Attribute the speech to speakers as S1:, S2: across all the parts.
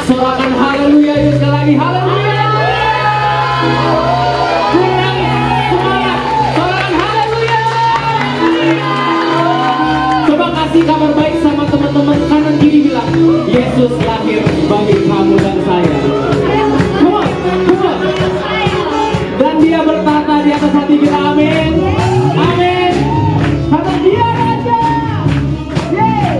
S1: Sorakan haleluya yuk sekali lagi, haleluya. Kurang semangat, sorakan haleluya. Coba kasih kabar baik sama teman-teman kanan kiri, bilang Yesus lahir bagi kamu dan saya. Come on, come on. Dan dia bertata di atas hati kita, amin. Amin. Karena dia raja. Yeay.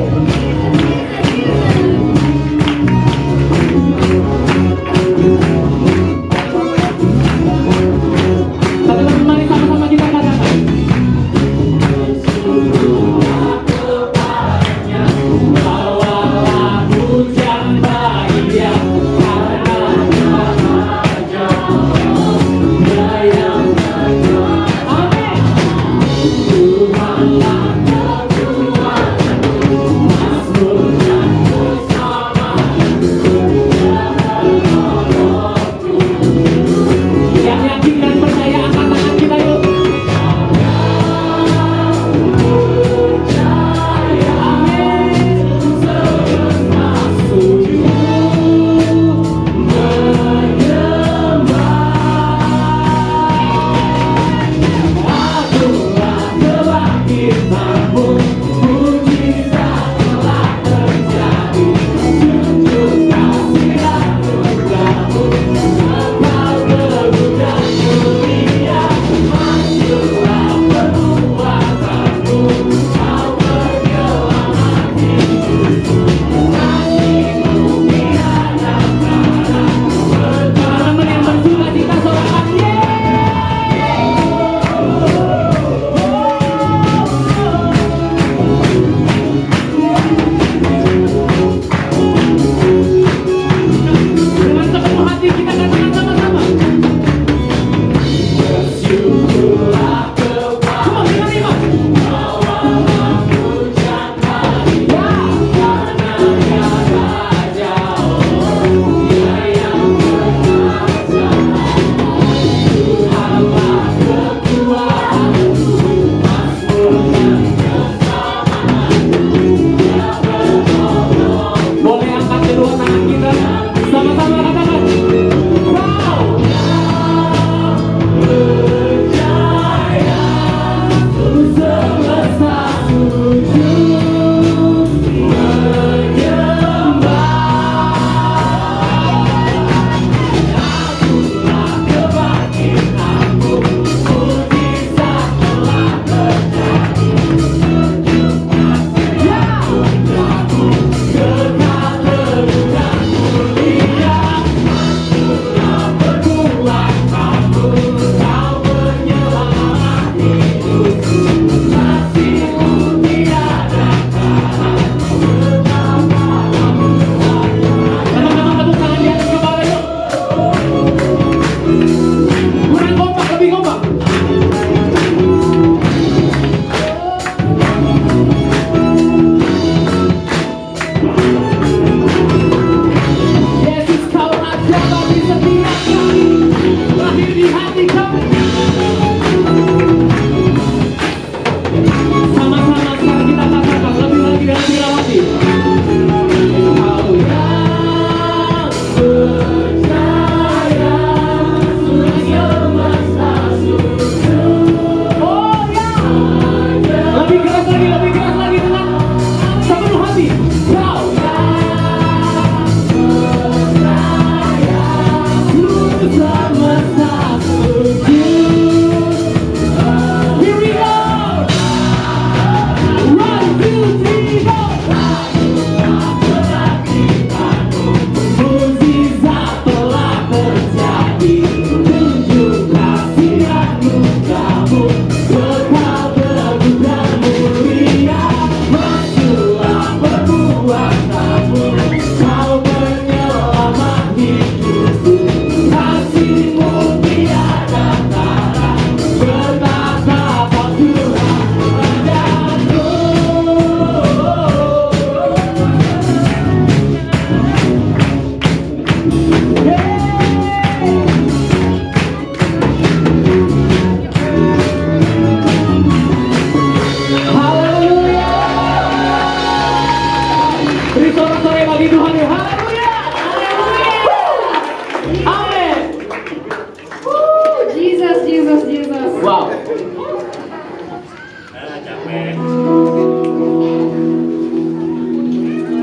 S1: Wow.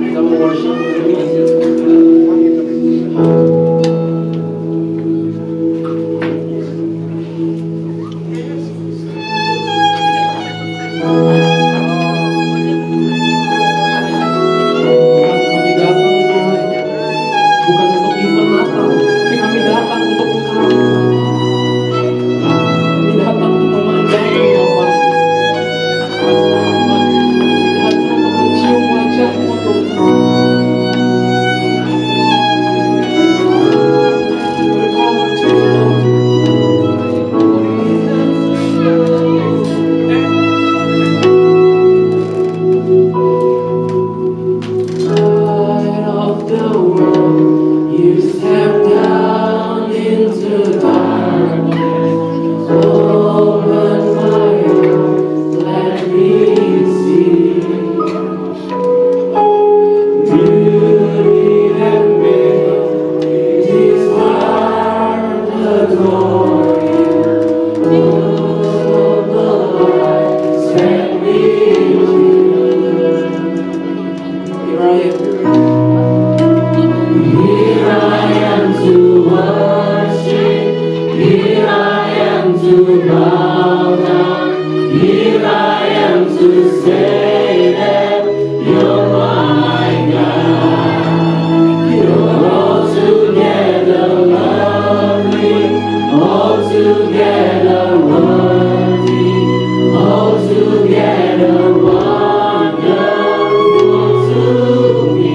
S1: Kita mau worship kami datang Tuhan, bukan untuk event Natal, tapi kami datang untuk Engkau. Kami datang untuk memandang Bapa. Kami datang untuk mencium wajah-Mu Tuhan. Berkata Tuhan, light of the world, you step down into darkness. Open my eyes, let me see beauty and majesty, heart adore you. All the light, set me free. Here I am. Here I am to worship. Here I am to bow down. Here I am to say that you're my God. You're altogether lovely, altogether worthy, altogether wonderful to me.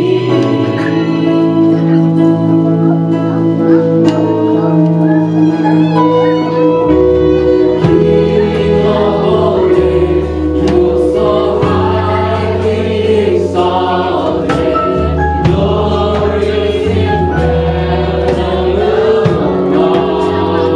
S1: King of all days, you're so highly exalted, glorious in presence of God.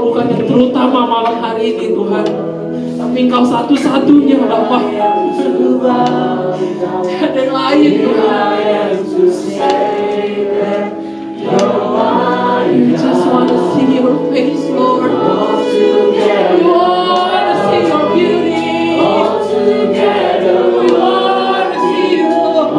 S2: bukan yang terutama malam hari ini Tuhan, tapi Engkau satu-satunya Bapa. Ada yang lain Tuhan. We just want to see your face, Lord. We want to see your beauty. We want to see you, Lord.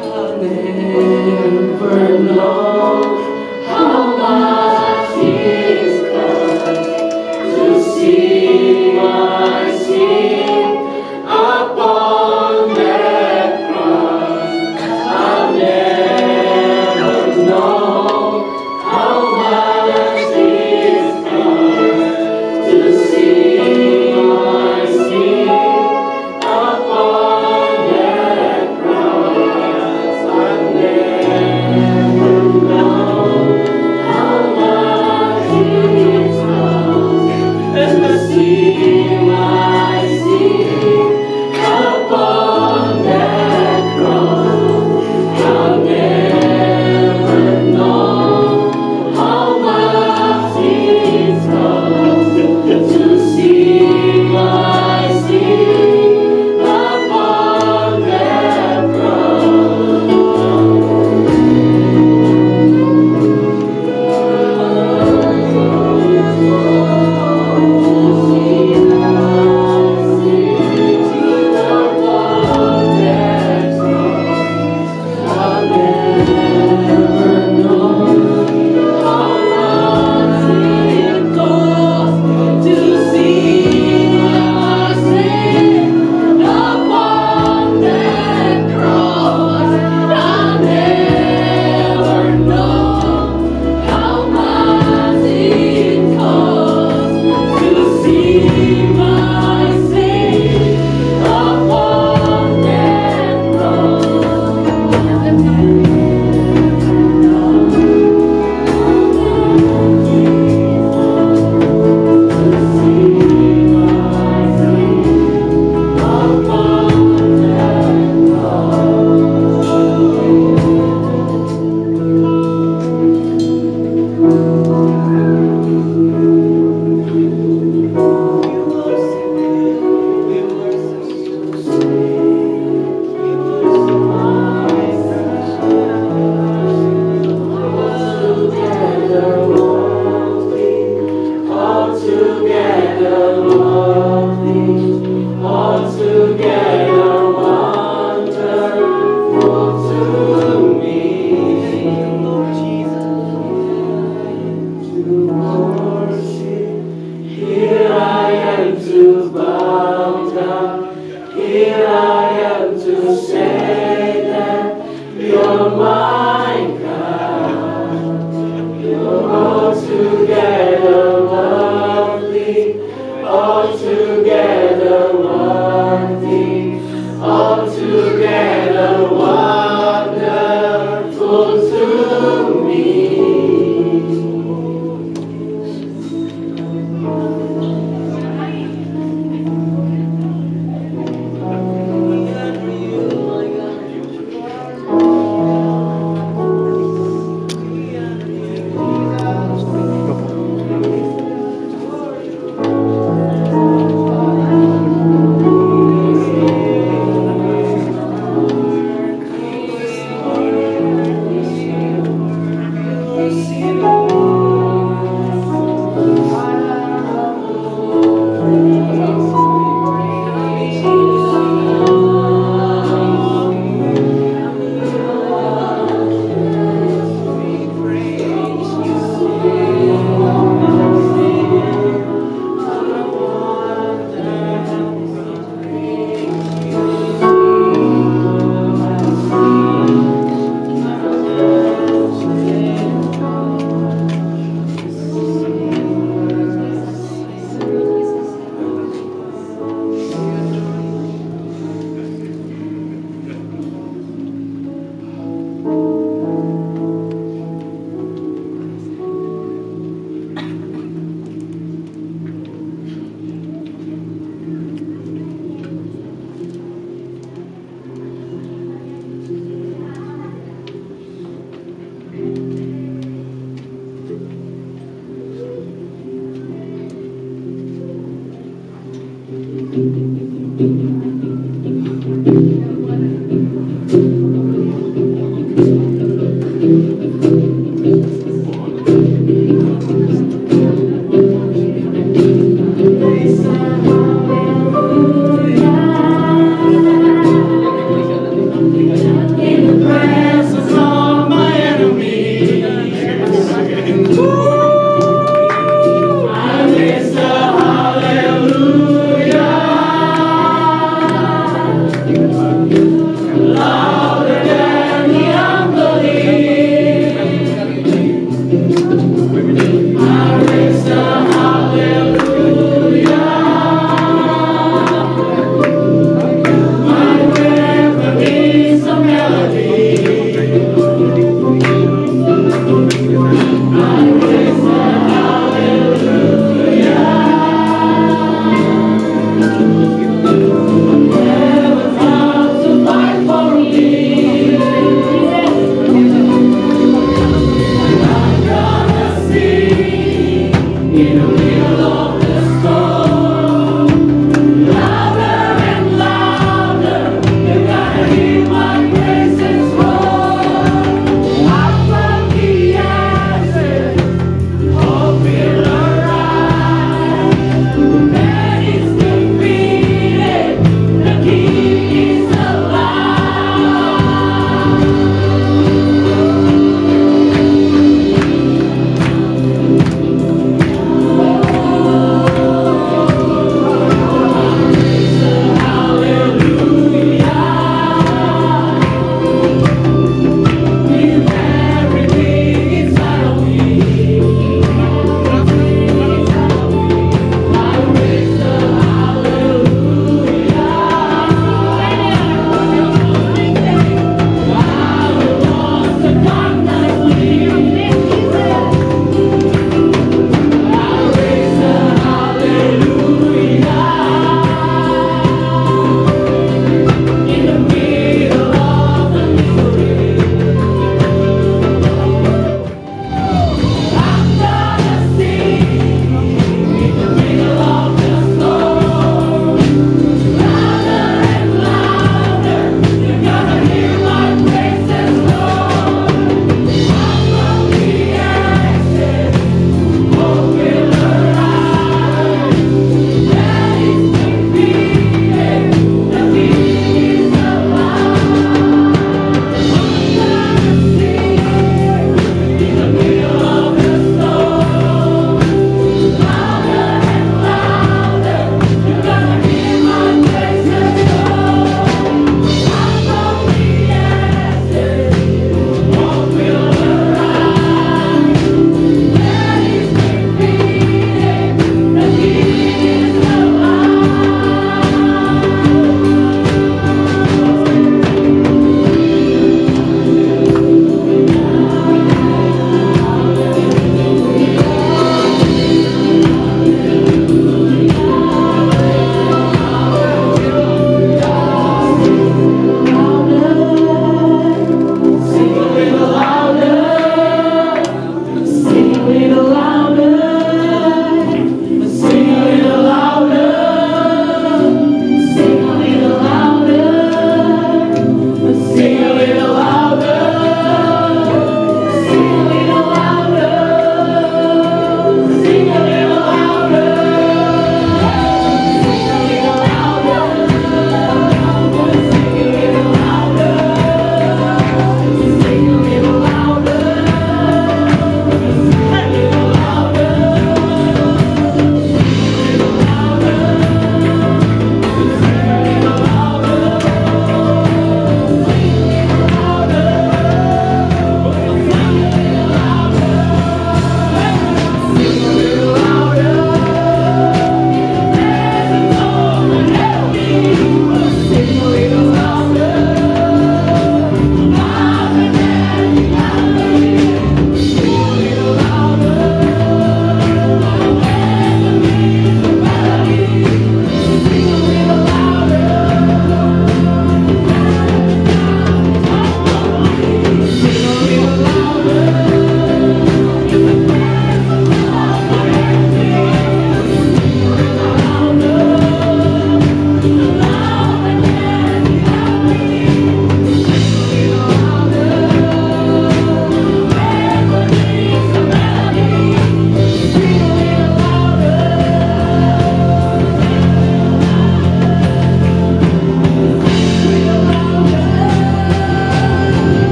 S2: I'll never know how much it's cost to see my sin upon that cross. I'll never know how much it's cost to see my sin upon that cross. I'll never know how much it's cost to see my sin upon that cross. I'll never know how much it's cost to see my sin upon that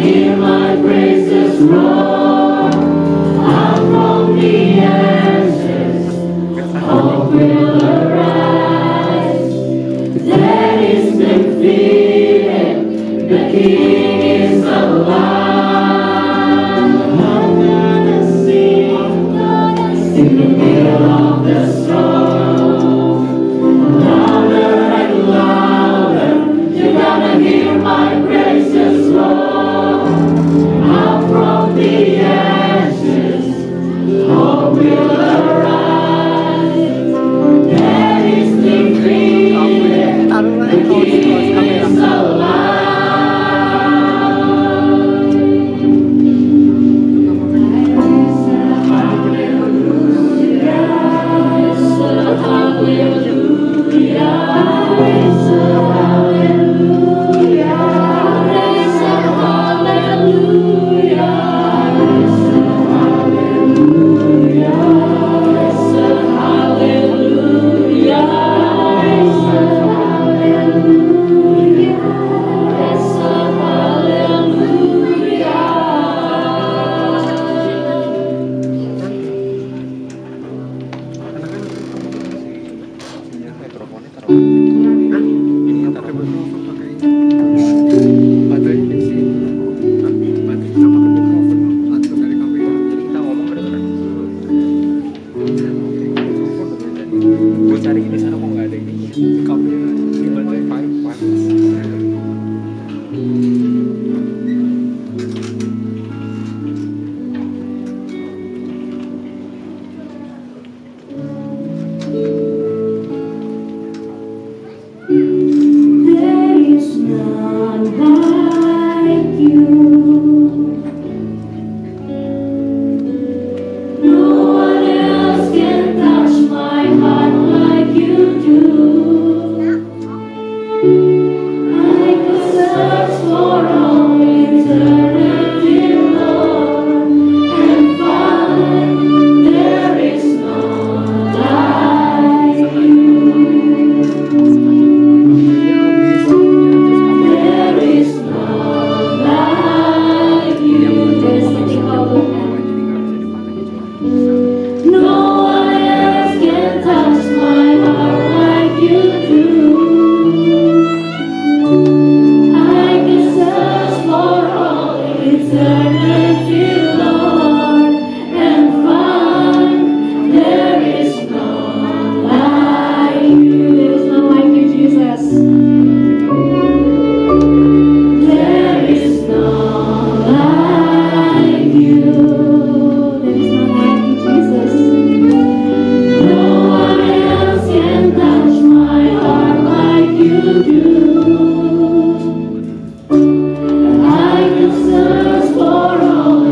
S2: hear my praises roar out from the ashes. Hope will arise. There is defeated. The King is alive. I'm gonna sing in the middle of the storm. Louder and louder, you're gonna hear my praises roar out from the ashes. Hope will arise. There is defeated. The King is alive. There is none like you. No one else can touch my heart like you do. I could search for all eternity, Lord, and find there is none like you. There is none like you. No one else can touch my heart like you do. I can search for all eternity, Lord, and find there is none like you. There is none like you, Jesus. There is none like you. There is none like you, Jesus. No one else can touch my heart like you do. I can search for all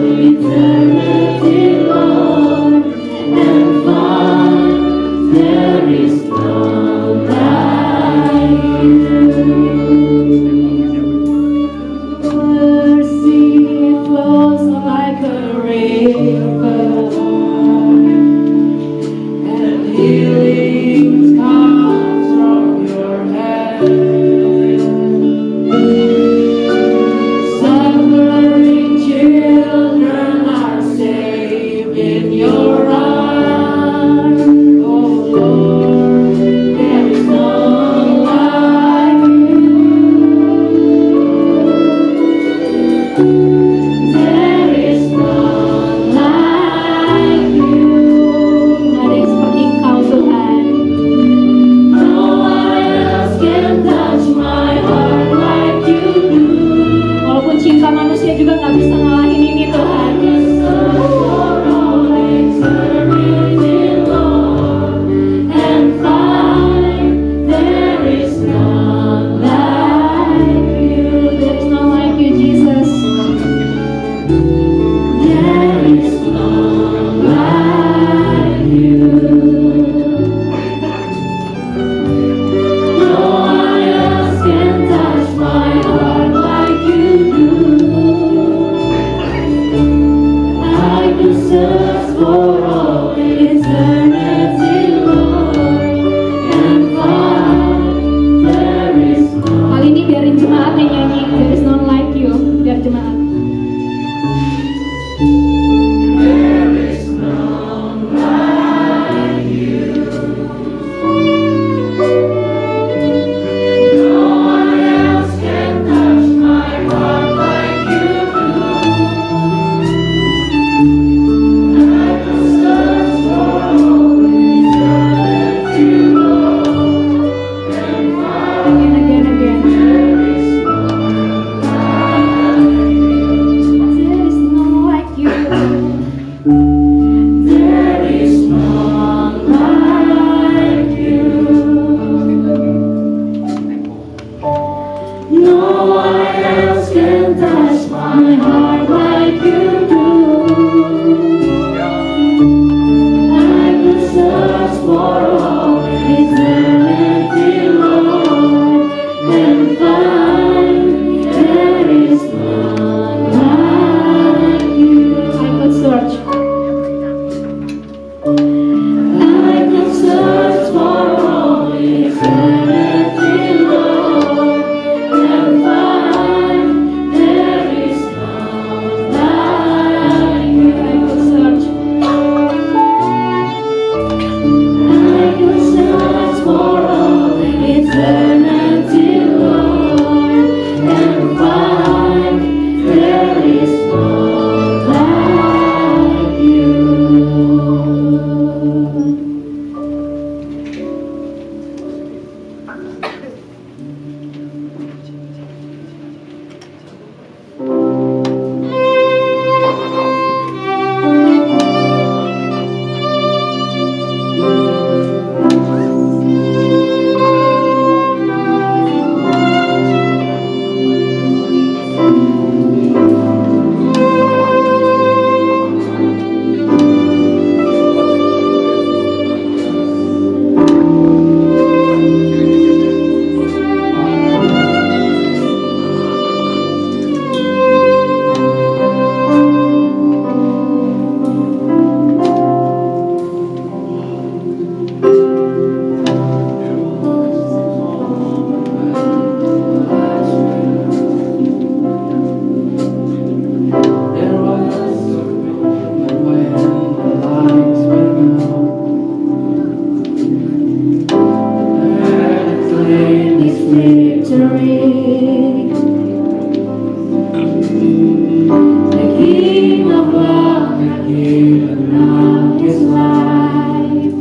S2: given up his life.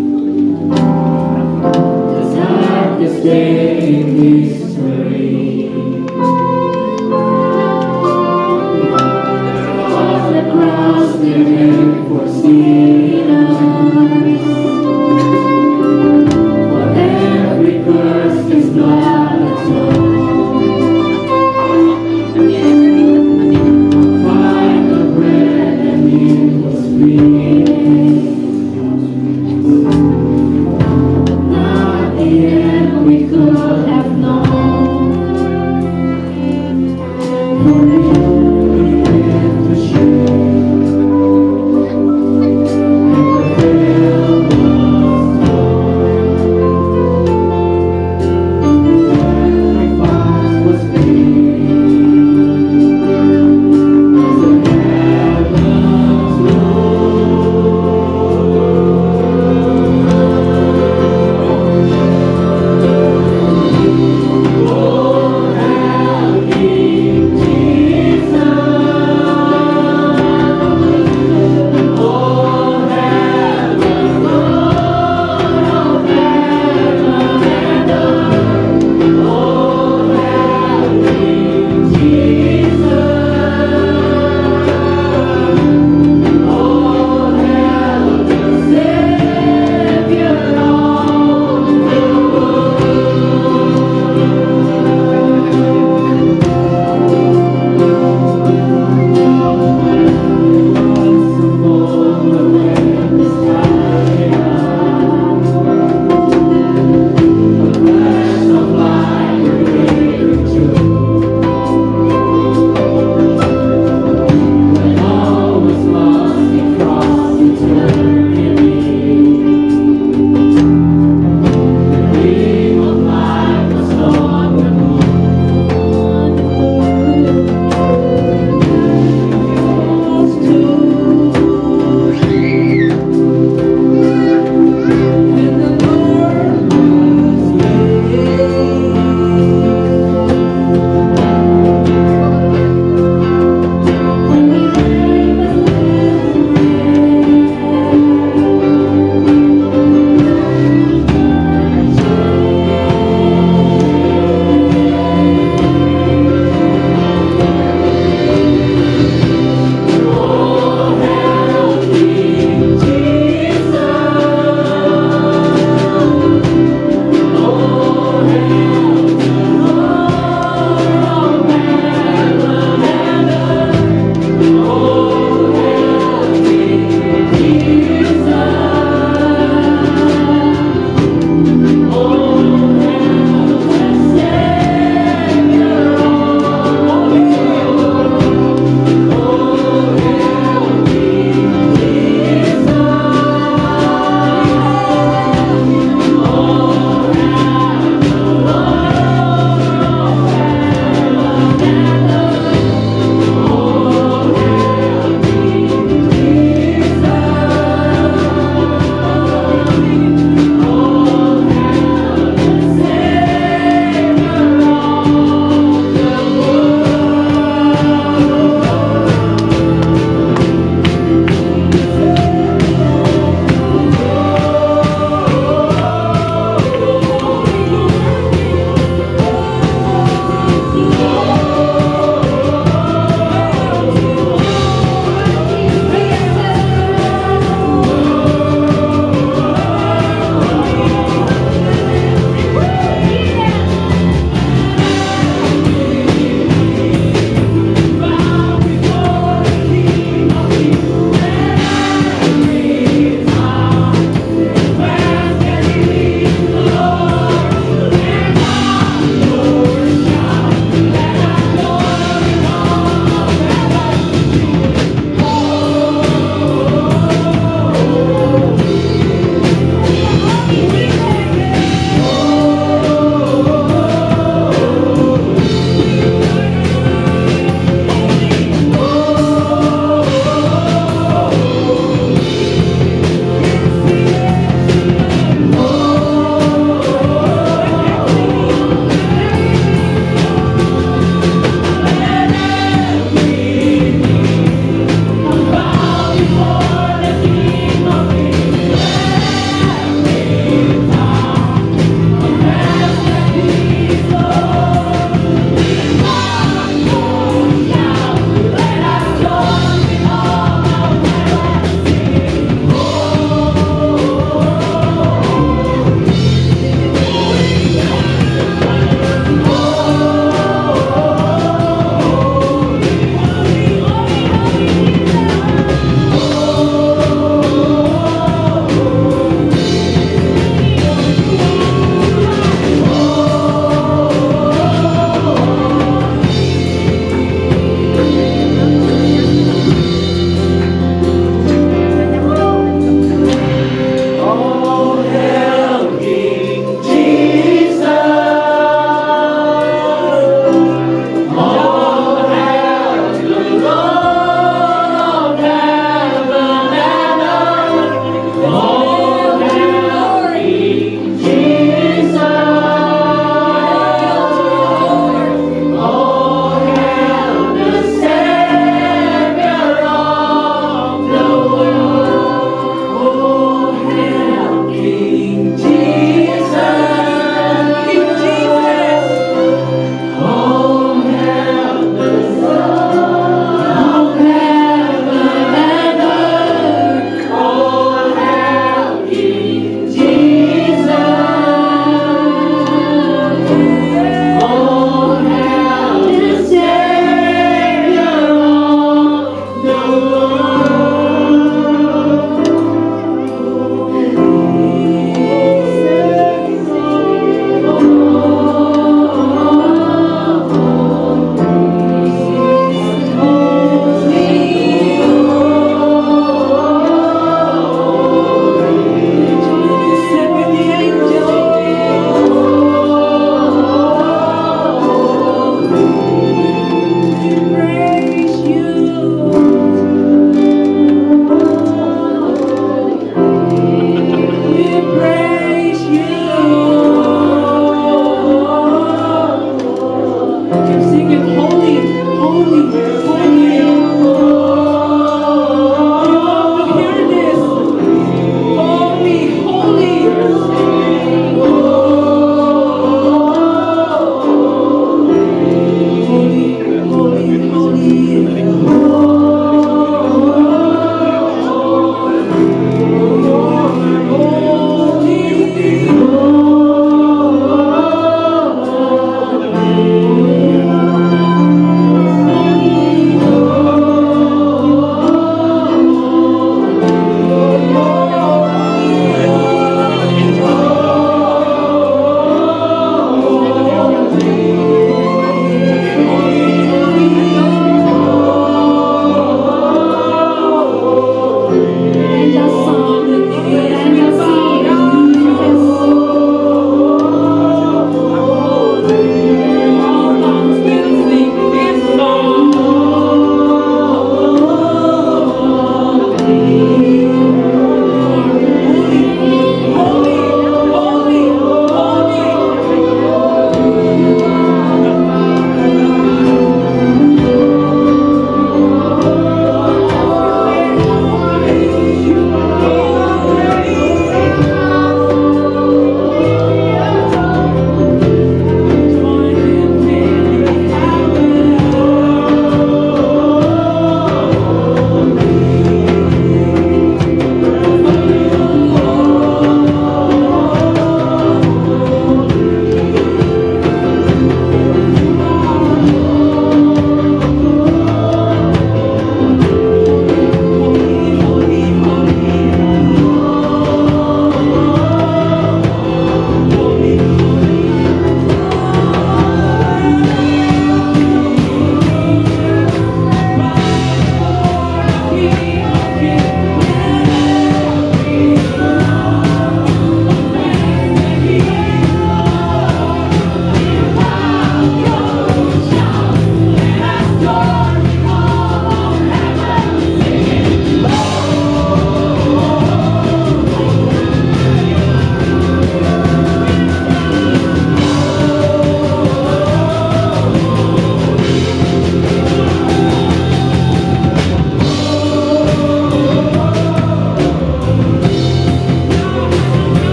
S2: The darkest day in history. On the cross they made for sinners. For every curse his blood atoned. Find the bread and it was free.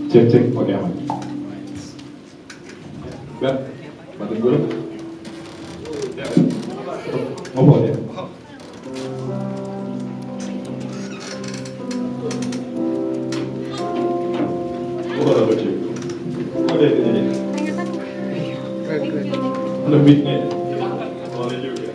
S3: Cek, oke aman. Gak, bantuin gue dong. Ngobrol ya. Oh, ada cek. Ada itu jadi. Ada beatnya ya. Boleh juga.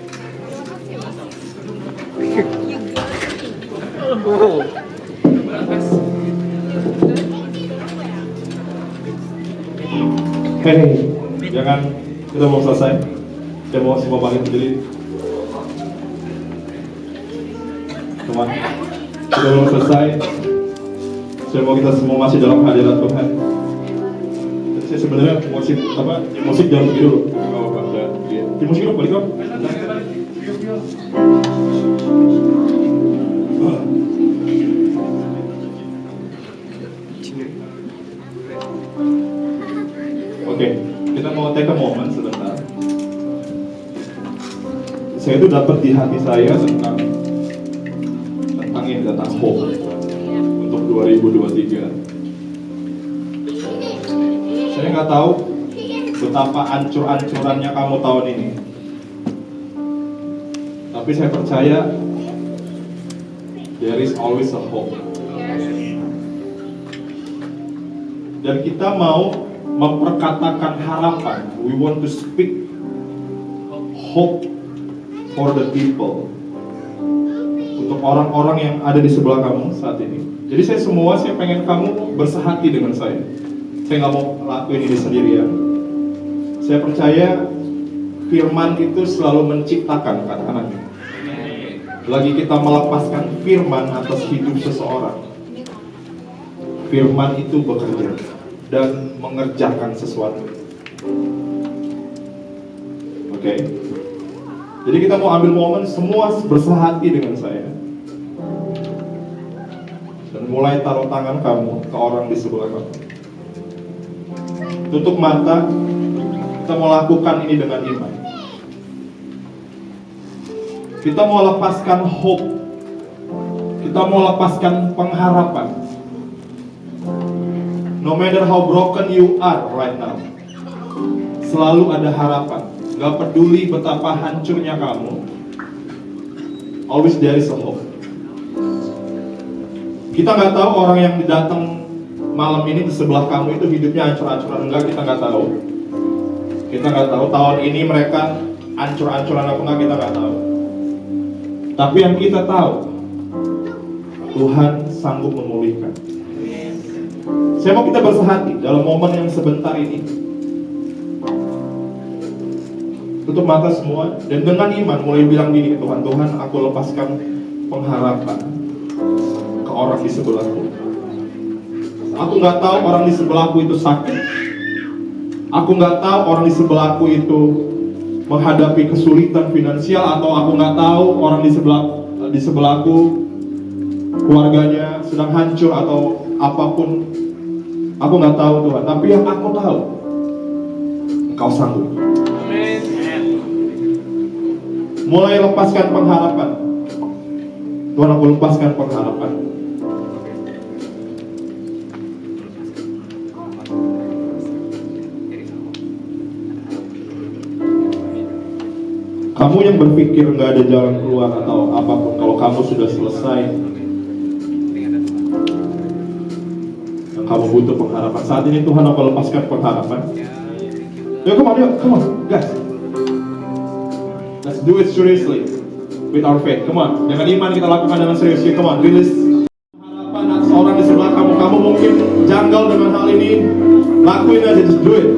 S3: Hei, jangan, kita mau selesai. Saya mau semua balik berdiri. Teman, kita belum selesai. Saya mau kita semua masih dalam hadirat Tuhan. Jadi saya sebenarnya musik jangan pergi dulu. Kalau Pak, di musik dulu balik dong. Oke, kita mau take a moment sebentar. Saya itu dapat di hati saya tentang ini, tentang hope untuk 2023. Saya nggak tahu betapa ancur-ancurannya kamu tahun ini, tapi saya percaya there is always a hope. Dan kita mau memperkatakan harapan. We want to speak hope for the people, untuk orang-orang yang ada di sebelah kamu saat ini. Jadi saya pengen kamu bersehati dengan saya. Saya nggak mau lakuin ini sendirian. Saya percaya firman itu selalu menciptakan, katakan amin. Lagi kita melepaskan firman atas hidup seseorang, firman itu bekerja dan mengerjakan sesuatu. Oke. Jadi kita mau ambil momen semua bersehati dengan saya. Dan mulai taruh tangan kamu ke orang di sebelah kamu. Tutup mata. Kita mau lakukan ini dengan iman. Kita mau lepaskan hope. Kita mau lepaskan pengharapan. No matter how broken you are right now, selalu ada harapan. Gak peduli betapa hancurnya kamu, always there is a hope. Kita nggak tahu orang yang datang malam ini di sebelah kamu itu hidupnya hancur-hancuran enggak, kita nggak tahu. Kita nggak tahu tahun ini mereka hancur-hancuran apa enggak, kita nggak tahu. Tapi yang kita tahu, Tuhan sanggup memulihkan. Saya mau kita bersehati dalam momen yang sebentar ini. Tutup mata semua dan dengan iman mulai bilang gini ke Tuhan, Tuhan, aku lepaskan pengharapan ke orang di sebelahku. Aku nggak tahu orang di sebelahku itu sakit. Aku nggak tahu orang di sebelahku itu menghadapi kesulitan finansial, atau aku nggak tahu orang di sebelahku keluarganya sedang hancur atau apapun. Aku nggak tahu Tuhan, tapi yang aku tahu, Engkau sanggup. Mulai lepaskan pengharapan. Tuhan, aku lepaskan pengharapan. Kamu yang berpikir nggak ada jalan keluar atau apapun, kalau kamu sudah selesai, kamu butuh pengharapan. Saat ini Tuhan, aku lepaskan pengharapan. Yuk, come on, guys. Let's do it seriously with our faith. Come on, dengan iman kita lakukan dengan serius. Come on, release harapan atas orang di sebelah kamu. Kamu mungkin janggal dengan hal ini, lakuin aja, just do it.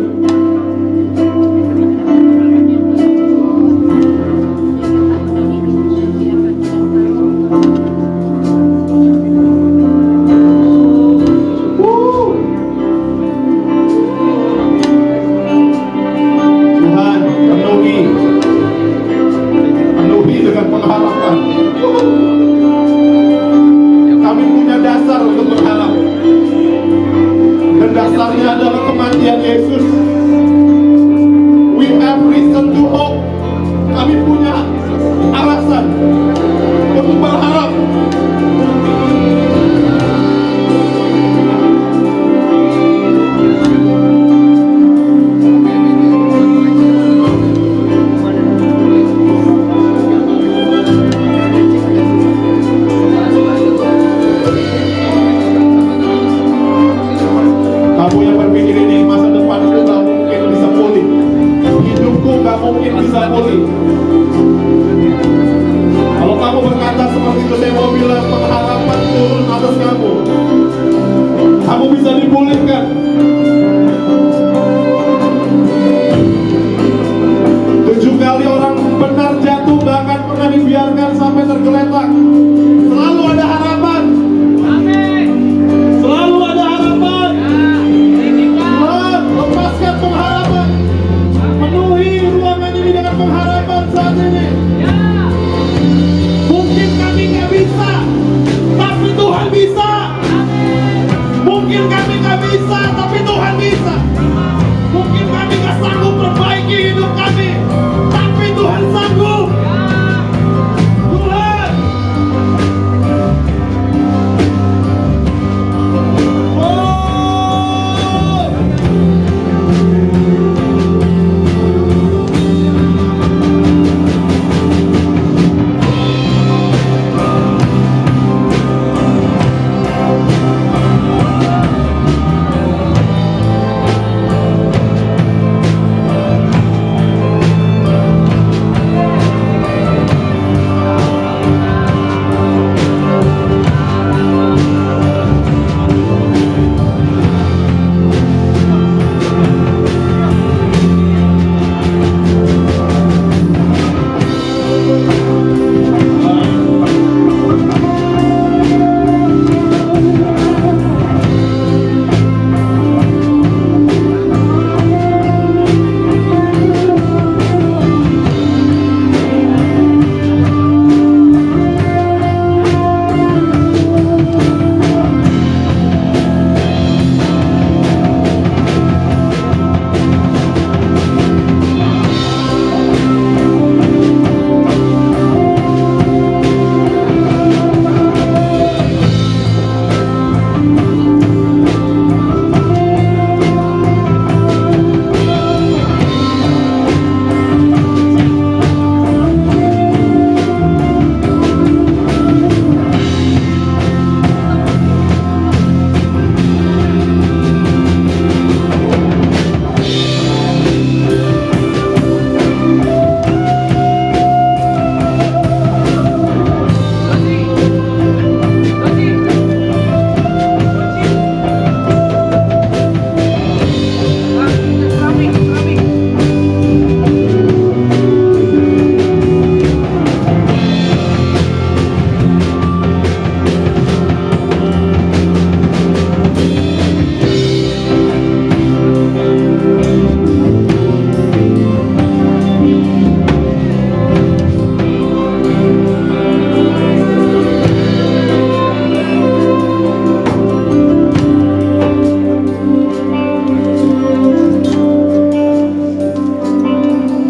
S3: Dasarnya adalah kematian Yesus. We have reason to hope. Kami punya alasan untuk berharap.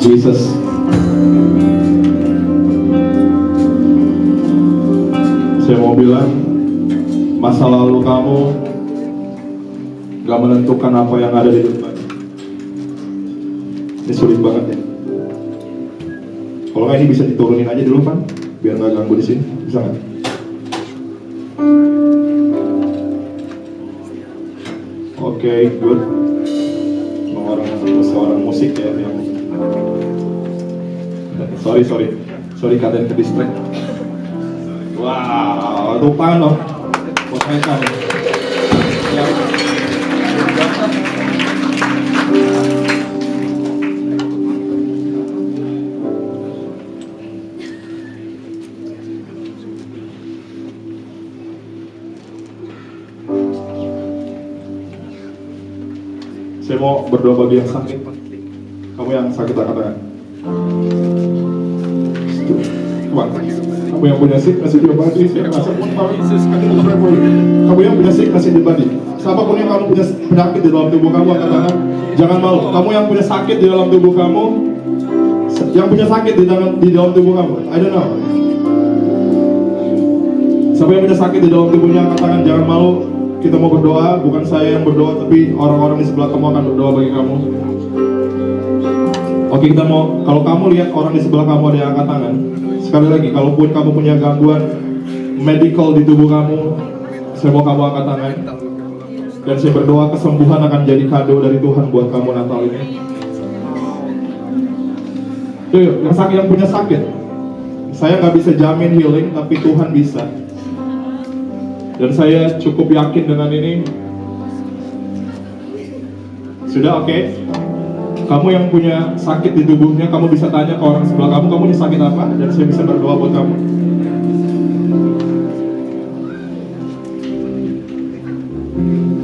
S3: Jesus. Saya mau bilang, masa lalu kamu gak menentukan apa yang ada di depan. Ini sulit banget ya. Kalau nggak ini bisa diturunin aja dulu kan, biar nggak ganggu di sini, bisa nggak? Oke, good. Seorang musik ya yang sorry kalian ke distract. Wow, tepuk tangan dong. Buat mereka nih. Ya. Saya mau berdoa bagi yang sakit. Kamu yang sakit angkat tangan. Kamu yang punya sickness di body, saya rasa kamu yang punya sickness di body. Siapapun yang kamu punya penyakit di dalam tubuh kamu, angkat tangan. Jangan malu. Kamu yang punya sakit di dalam tubuh kamu, yang punya sakit di dalam tubuh kamu. I don't know. Siapa yang punya sakit di dalam tubuhnya, angkat tangan. Jangan malu. Kita mau berdoa, bukan saya yang berdoa, tapi orang-orang di sebelah kamu akan berdoa bagi kamu. Oke, kita mau, kalau kamu lihat orang di sebelah kamu ada yang angkat tangan. Sekali lagi, kalaupun kamu punya gangguan medical di tubuh kamu, saya mau kamu angkat tangan. Dan saya berdoa kesembuhan akan jadi kado dari Tuhan buat kamu Natal ini. Yuk, yang punya sakit. Saya nggak bisa jamin healing, tapi Tuhan bisa. Dan saya cukup yakin dengan ini. Sudah oke? Kamu yang punya sakit di tubuhnya, kamu bisa tanya ke orang sebelah kamu punya sakit apa? Dan saya bisa berdoa buat kamu.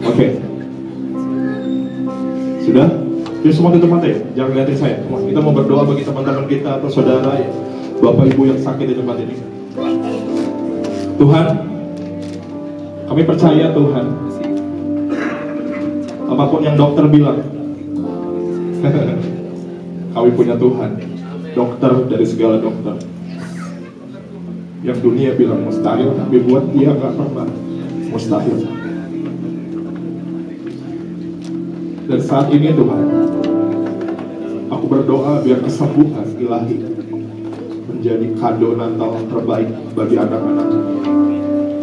S3: Oke. Sudah? Jadi semua tutup mata ya? Jangan lihatin saya. Kita mau berdoa bagi teman-teman kita atau saudara ya, Bapak Ibu yang sakit di tempat ini. Tuhan, kami percaya Tuhan, apapun yang dokter bilang, kami punya Tuhan, dokter dari segala dokter. Yang dunia bilang mustahil, tapi buat dia gak pernah mustahil. Dan saat ini Tuhan, aku berdoa biar kesembuhan ilahi menjadi kado Natal terbaik bagi anak-anak.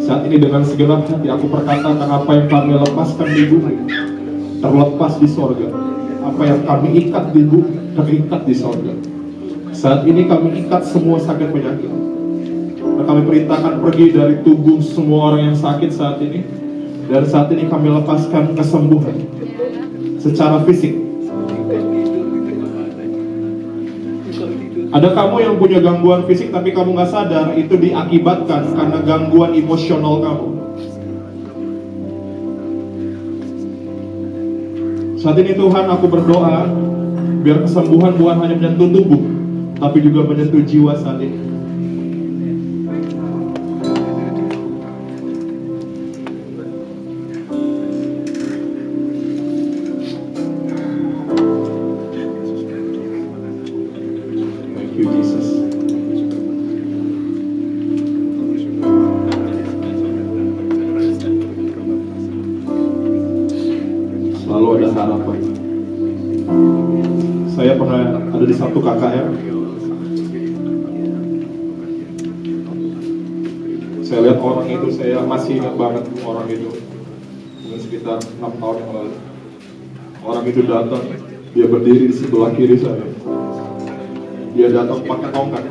S3: Saat ini dengan segenap hati aku perkatakan apa yang kami lepaskan di bumi terlepas di sorga. Apa yang kami ikat di bumi terikat di sorga. Saat ini kami ikat semua sakit penyakit. Dan kami perintahkan pergi dari tubuh semua orang yang sakit saat ini. Dan saat ini kami lepaskan kesembuhan secara fisik. Ada kamu yang punya gangguan fisik tapi kamu gak sadar itu diakibatkan karena gangguan emosional kamu. Saat ini Tuhan aku berdoa biar kesembuhan bukan hanya menyentuh tubuh tapi juga menyentuh jiwa saat ini. Selalu ada harapan. Saya pernah ada di satu KKR. Saya lihat orang itu, saya masih ingat banget orang itu. Mungkin sekitar 6 tahun yang lalu. Orang itu datang, dia berdiri di sebelah kiri saya. Dia datang pakai tongkat.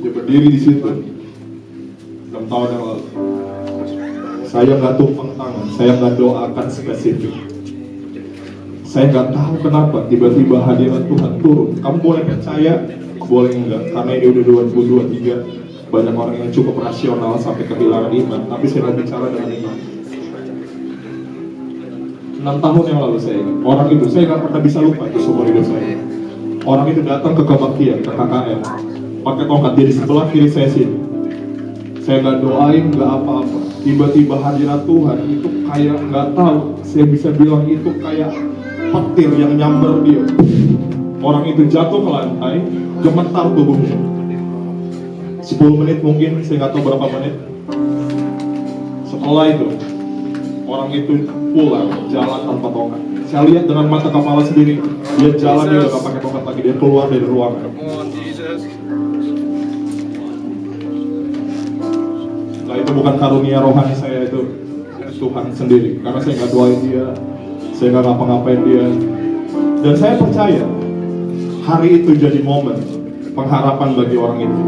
S3: Dia berdiri di situ 6 tahun yang lalu. Saya nggak tumpang tangan, saya nggak doakan spesifik. Saya nggak tahu kenapa tiba-tiba hadirat Tuhan turun. Kamu boleh percaya, boleh enggak, karena ini udah 2023. Banyak orang yang cukup rasional sampai kehilangan iman, tapi saya mau bicara dengan iman. 6 tahun yang lalu saya ingat, orang itu, saya nggak pernah bisa lupa itu seumur hidup saya. Orang itu datang ke kebaktian, ke KKM, pakai tongkat, dia di sebelah kiri saya sini. Saya nggak doain, nggak apa-apa. Tiba-tiba hadirat Tuhan itu kayak nggak tahu. Saya bisa bilang itu kayak petir yang nyamber dia. Orang itu jatuh ke lantai, gemetar tubuhnya. 10 menit mungkin, saya nggak tahu berapa menit. Setelah itu, orang itu pulang, jalan tanpa tongkat. Saya lihat dengan mata kepala sendiri, dia jalan, dia udah gak pakai tongkat lagi, dia keluar dari ruangan. Nah, itu bukan karunia rohani saya, itu Tuhan sendiri. Karena saya nggak doain dia, saya nggak ngapa-ngapain dia. Dan saya percaya, hari itu jadi momen pengharapan bagi orang itu.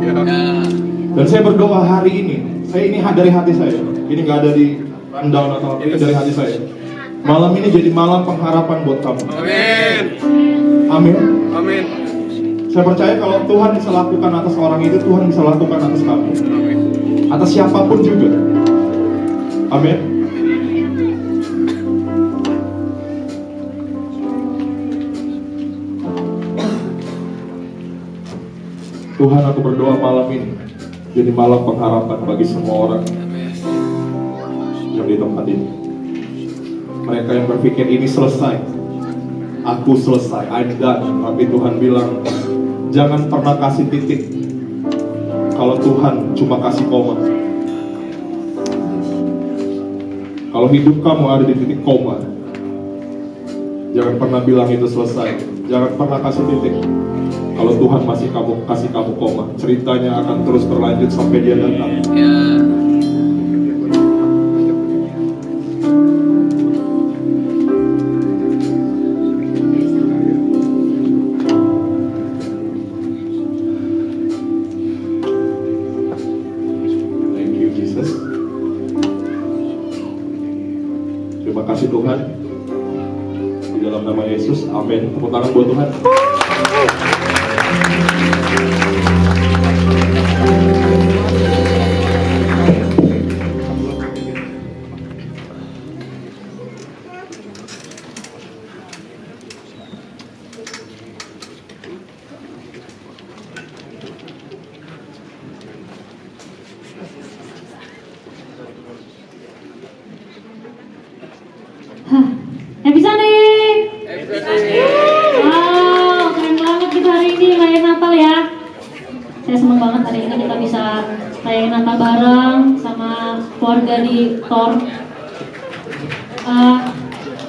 S3: Dan saya berdoa hari ini, ini dari hati saya. Ini nggak ada di rundown atau apa, ini dari hati saya. Malam ini jadi malam pengharapan buat kamu.
S4: Amin.
S3: Amin.
S4: Amin.
S3: Saya percaya kalau Tuhan bisa lakukan atas orang itu, Tuhan bisa lakukan atas kamu.
S4: Amin.
S3: Atas siapapun juga. Amin. Tuhan, aku berdoa malam ini jadi malam pengharapan bagi semua orang yang di tempat ini. Mereka yang berpikir ini selesai, aku selesai, I'm done. Tapi Tuhan bilang, jangan pernah kasih titik kalau Tuhan cuma kasih koma. Kalau hidup kamu ada di titik koma, jangan pernah bilang itu selesai. Jangan pernah kasih titik kalau Tuhan masih kasih kamu koma. Ceritanya akan terus berlanjut sampai dia datang. Thank you Jesus. Terima kasih Tuhan. Di dalam nama Yesus, amin. Tepuk tangan buat Tuhan.
S2: Happy Sunday! Wow, keren banget kita hari ini rayain Natal ya. Saya senang banget hari ini kita bisa rayain Natal bareng sama keluarga di Tor.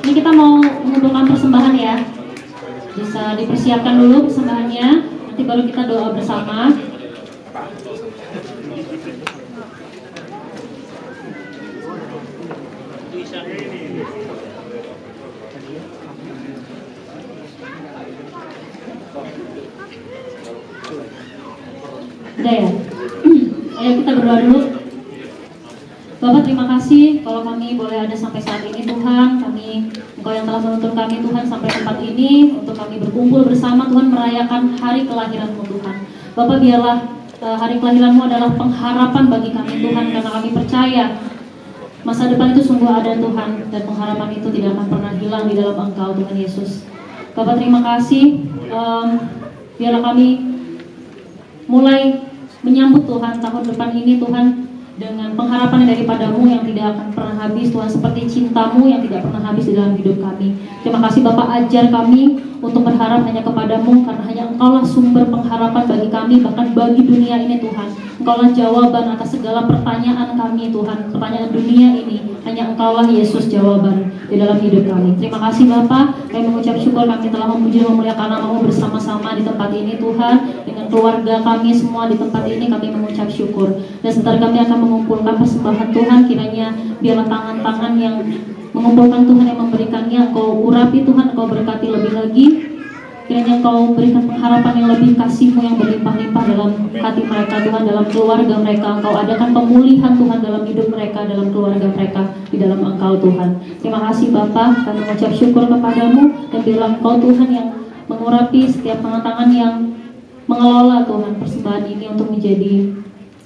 S2: Ini kita mau mengumpulkan persembahan ya. Bisa dipersiapkan dulu persembahannya. Nanti baru kita doa bersama. Udah ya? Ayo kita berdoa dulu. Bapak, terima kasih kalau kami boleh ada sampai saat ini Tuhan. Engkau yang telah menuntun kami Tuhan sampai tempat ini untuk kami berkumpul bersama Tuhan merayakan hari kelahiran-Mu Tuhan. Bapak, biarlah hari kelahiran-Mu adalah pengharapan bagi kami Tuhan, karena kami percaya masa depan itu sungguh ada Tuhan, dan pengharapan itu tidak akan pernah hilang di dalam Engkau Tuhan Yesus. Bapak, terima kasih. Biarlah kami mulai menyambut Tuhan tahun depan ini Tuhan dengan pengharapan daripada-Mu yang tidak akan pernah habis Tuhan, seperti cinta-Mu yang tidak pernah habis di dalam hidup kami. Terima kasih Bapak, ajar kami untuk berharap hanya kepada-Mu, karena hanya Engkaulah sumber pengharapan bagi kami, bahkan bagi dunia ini Tuhan. Engkaulah jawaban atas segala pertanyaan kami Tuhan, pertanyaan dunia ini, hanya Engkaulah Yesus jawaban di dalam hidup kami. Terima kasih Bapak, kami mengucap syukur kami telah memuji dan memuliakan nama-Mu bersama-sama di tempat ini Tuhan. Dengan keluarga kami semua di tempat ini kami mengucap syukur. Dan sebentar kami akan mengumpulkan persembahan Tuhan, kiranya biarlah tangan-tangan yang mengumpulkan Tuhan yang memberikannya Engkau urapi Tuhan, Engkau berkati lebih lagi. Kiranya Engkau berikan pengharapan yang lebih, kasih-Mu yang berlimpah-limpah dalam hati mereka Tuhan, dalam keluarga mereka. Engkau adakan pemulihan Tuhan dalam hidup mereka, dalam keluarga mereka, di dalam Engkau Tuhan. Terima kasih Bapa, kami mengucap syukur kepada-Mu, dan biarlah Engkau Tuhan yang mengurapi setiap tangan-tangan yang mengelola Tuhan persembahan ini untuk menjadi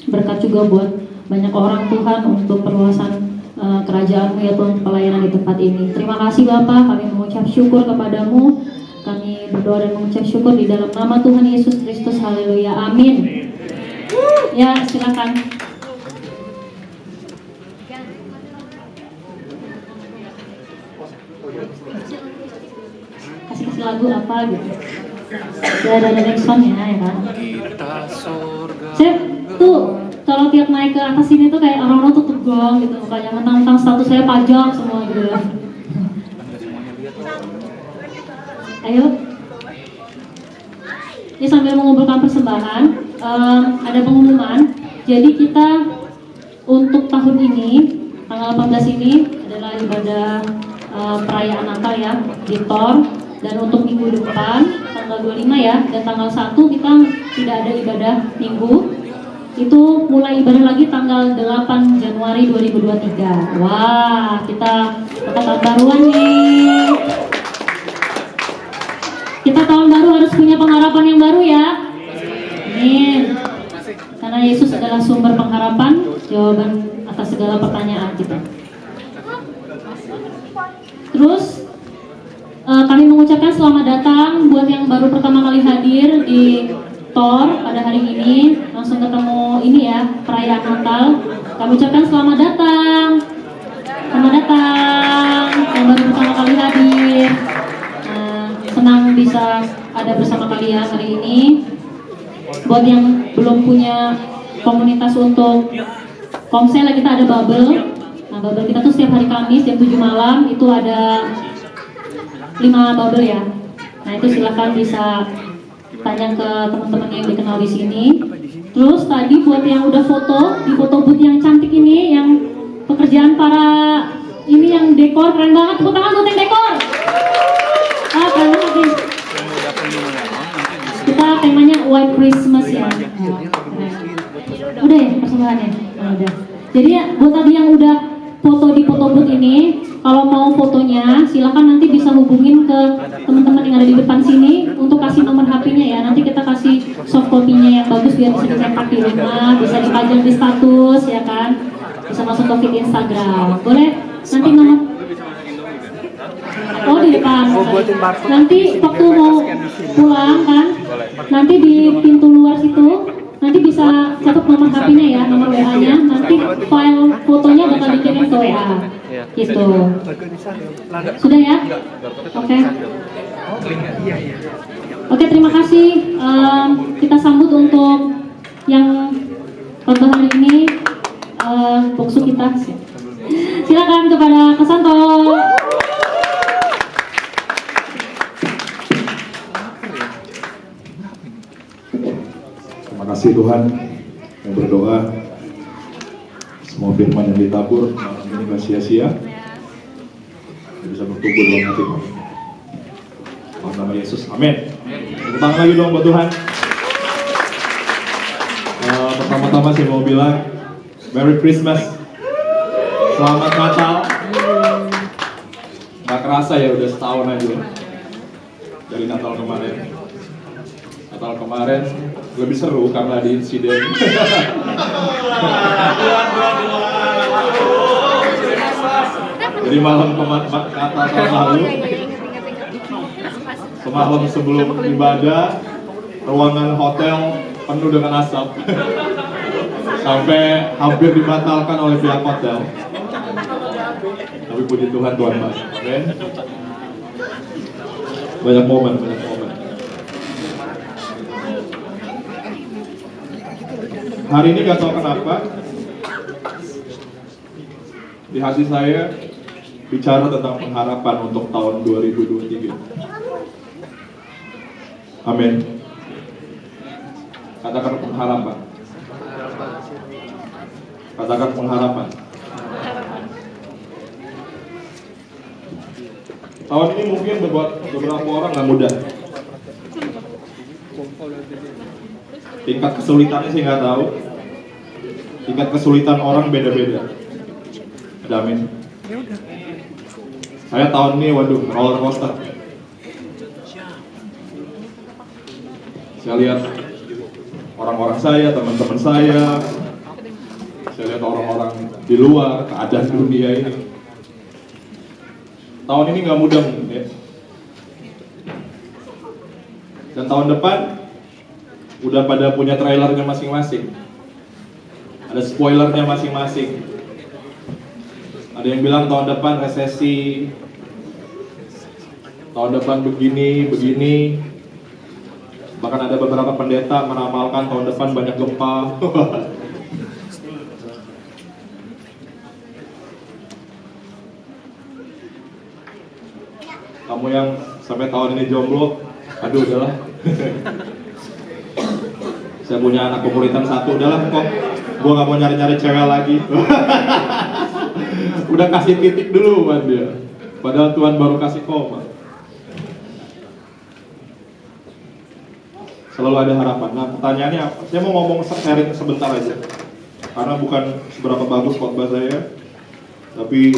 S2: berkat juga buat banyak orang Tuhan, untuk perluasan kerajaan-Mu ya Tuhan, pelayanan di tempat ini. Terima kasih Bapa, kami mengucap syukur kepada-Mu. Kami berdoa dan mengucap syukur di dalam nama Tuhan Yesus Kristus. Haleluya, amin. Ya, silakan. Kasih lagu apa gitu. Udah ada nexonnya ya kan. Saya tuh kalau tiap naik ke atas sini tuh kayak orang-orang tuh tegang gitu, kayak mentang-mentang status saya pajak semua gitu ya. Ayo. Ini sambil mengumpulkan persembahan, ada pengumuman. Jadi kita untuk tahun ini, tanggal 18 ini adalah ibadah perayaan Natal ya di Tor. Dan untuk minggu depan, tanggal 25 ya, dan tanggal 1 kita tidak ada ibadah minggu. Itu mulai ibadah lagi tanggal 8 Januari 2023. Wah, kita tahun baruan nih. Kita tahun baru harus punya pengharapan yang baru ya. Amin. Karena Yesus adalah sumber pengharapan, jawaban atas segala pertanyaan kita. Terus kami mengucapkan selamat datang buat yang baru pertama kali hadir di Tor pada hari ini, langsung ketemu ini ya, perayaan Natal. Kami ucapkan selamat datang. Selamat datang yang baru pertama kali hadir. Senang bisa ada bersama kalian hari ini. Buat yang belum punya komunitas untuk komsel, kita ada Bubble. Nah, Bubble kita tuh setiap hari Kamis jam 7 malam itu ada 5 bubble ya. Nah, itu silakan bisa tanya ke teman-teman yang dikenal di sini. Terus tadi buat yang udah foto di foto booth yang cantik ini, yang pekerjaan para ini yang dekor keren banget. Tepuk tangan buat yang dekor. Keren banget nih. Kita temanya White Christmas ya. Udah ya persembahannya? Udah. Jadi ya, buat tadi yang udah foto di foto booth ini, kalau mau fotonya silakan nanti bisa hubungin ke teman-teman yang ada di depan sini untuk kasih nomor HP-nya ya. Nanti kita kasih soft copy-nya yang bagus biar bisa dicetak di rumah, bisa dipajang di status ya kan. Bisa masuk ke feed Instagram. Boleh nanti nomor. Oh, di depan. Nanti waktu mau pulang kan, nanti di pintu luar situ nanti bisa catat nomor HP-nya ya, nomor WA-nya. Nanti file fotonya bakal dikirim ke WA. Gitu. Sudah ya? Oke. Oke, terima kasih. Kita sambut untuk yang pada hari ini boksu kita. Silakan kepada Kasanto.
S3: Terima kasih Tuhan yang berdoa. Semua firman yang ditabur malam ini gak sia-sia. Bisa bertumbuh dalam hati kami. Dalam nama Yesus, amin. Tepuk tangan lagi dong buat Tuhan. Pertama-tama saya mau bilang Merry Christmas, Selamat Natal. Gak kerasa ya udah setahun aja dari Natal kemarin. Natal kemarin lebih seru karena ada insiden. Jadi malam Natal tahun lalu, semalam sebelum ibadah, ruangan hotel penuh dengan asap. Sampai hampir dibatalkan oleh pihak hotel. Tapi puji Tuhan, Tuhan baik. Amin. Banyak momen. Hari ini gak tahu kenapa di hati saya bicara tentang pengharapan untuk tahun 2023. Amin. Katakan pengharapan. Katakan pengharapan. Tahun ini mungkin buat beberapa orang gak mudah. Tingkat kesulitannya saya nggak tahu. Tingkat kesulitan orang beda-beda. Amin. Saya tahun ini, waduh, roller coaster. Saya lihat orang-orang saya, teman-teman saya lihat orang-orang di luar, keadaan dunia ini. Tahun ini nggak mudah mungkin ya. Dan tahun depan udah pada punya trailernya masing-masing. Ada spoilernya masing-masing. Ada yang bilang tahun depan resesi, tahun depan begini. Bahkan ada beberapa pendeta meramalkan tahun depan banyak gempa. Kamu yang sampai tahun ini jomblo, aduh udahlah. Saya punya anak umuritan 1, udahlah kok. Gua gak mau nyari-nyari cewek lagi. Udah kasih titik dulu buat dia. Padahal Tuhan baru kasih koma. Selalu ada harapan. Nah, pertanyaannya apa? Saya mau ngomong sharing sebentar aja. Karena bukan seberapa bagus khotbah saya, tapi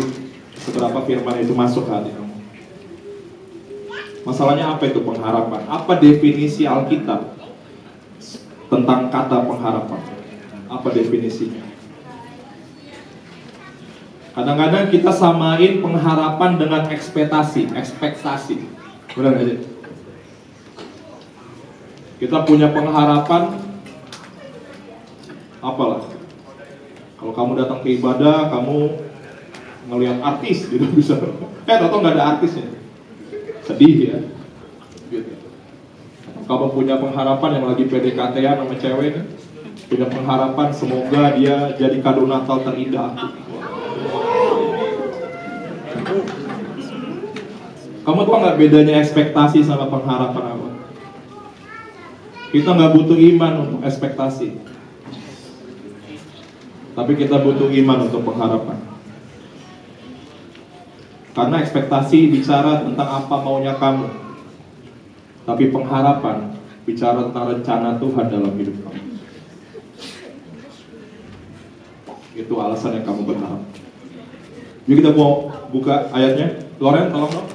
S3: seberapa firman itu masuk ke hati kamu. Masalahnya apa itu pengharapan? Apa definisi Alkitab tentang kata pengharapan? Apa definisinya? Kadang-kadang kita samain pengharapan dengan ekspektasi. Benar nggak sih? Kita punya pengharapan, apalah? Kalau kamu datang ke ibadah, kamu ngelihat artis gitu bisa. Atau nggak ada artisnya, sedih ya. Gitu. Kamu punya pengharapan yang lagi PDKT-an sama cewek nih, punya pengharapan semoga dia jadi kado Natal terindah aku. Kamu tahu nggak bedanya ekspektasi sama pengharapan apa? Kita nggak butuh iman untuk ekspektasi, tapi kita butuh iman untuk pengharapan. Karena ekspektasi bicara tentang apa maunya kamu, tapi pengharapan bicara tentang rencana Tuhan dalam hidup kamu. Itu alasan yang kamu berharap. Jadi kita mau buka ayatnya. Loren, tolong dong.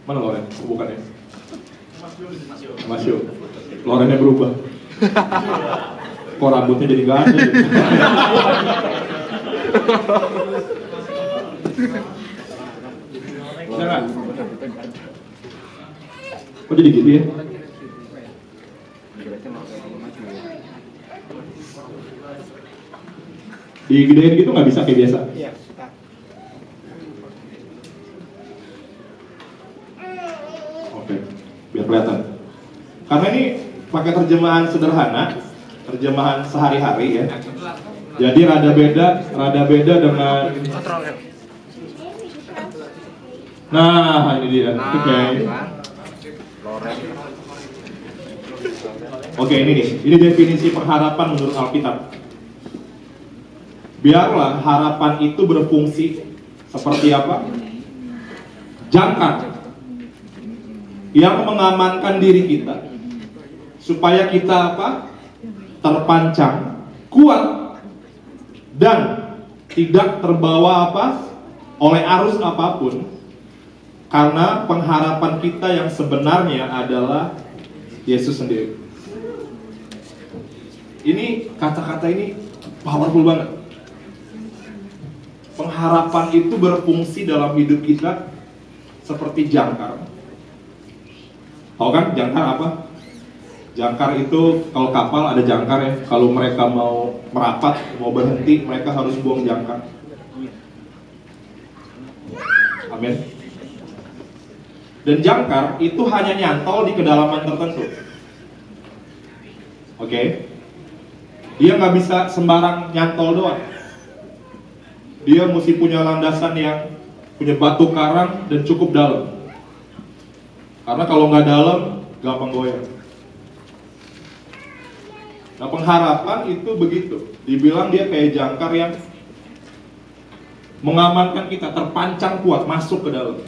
S3: Mana Loren? Bukannya. Mas Yo. Lorennya berubah. Kok rambutnya jadi gak ada? Jangan. Kok jadi gitu ya? Digedein gitu nggak bisa kayak biasa? Iya. Oke, biar kelihatan. Karena ini pakai terjemahan sederhana, terjemahan sehari-hari ya. Jadi rada beda dengan. Nah, ini dia. Oke, ini nih. Ini definisi pengharapan menurut Alkitab. Biarlah harapan itu berfungsi seperti apa? Jangkar yang mengamankan diri kita supaya kita apa? Terpancang, kuat dan tidak terbawa apa? Oleh arus apapun. Karena pengharapan kita yang sebenarnya adalah Yesus sendiri. Ini kata-kata ini powerful banget. Pengharapan itu berfungsi dalam hidup kita seperti jangkar. Tahu kan jangkar apa? Jangkar itu kalau kapal ada jangkar ya. Kalau mereka mau merapat, mau berhenti, mereka harus buang jangkar. Amin. Dan jangkar itu hanya nyantol di kedalaman tertentu. Oke? Dia nggak bisa sembarang nyantol doang. Dia mesti punya landasan yang punya batu karang dan cukup dalam. Karena kalau nggak dalam, gampang goyang. Nah, pengharapan itu begitu. Dibilang dia kayak jangkar yang mengamankan kita, terpancang kuat, masuk ke dalam.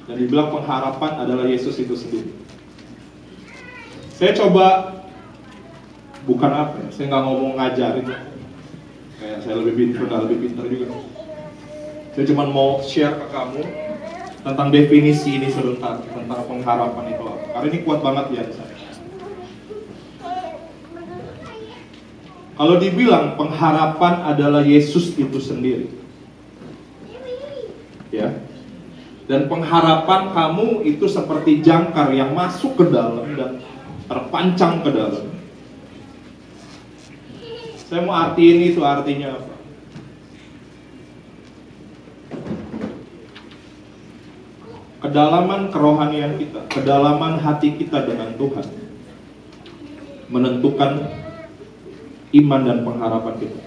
S3: Dan dibilang pengharapan adalah Yesus itu sendiri. Saya coba, bukan apa ya, saya nggak ngomong ngajarin. Kayak saya lebih pintar juga. Saya cuma mau share ke kamu tentang definisi ini sebentar, tentang pengharapan itu apa. Karena ini kuat banget ya saya. Kalau dibilang pengharapan adalah Yesus itu sendiri, ya. Dan pengharapan kamu itu seperti jangkar yang masuk ke dalam dan terpancang ke dalam. Saya mau artiin itu artinya apa? kedalaman kerohanian kita, kedalaman hati kita dengan Tuhan menentukan iman dan pengharapan kita.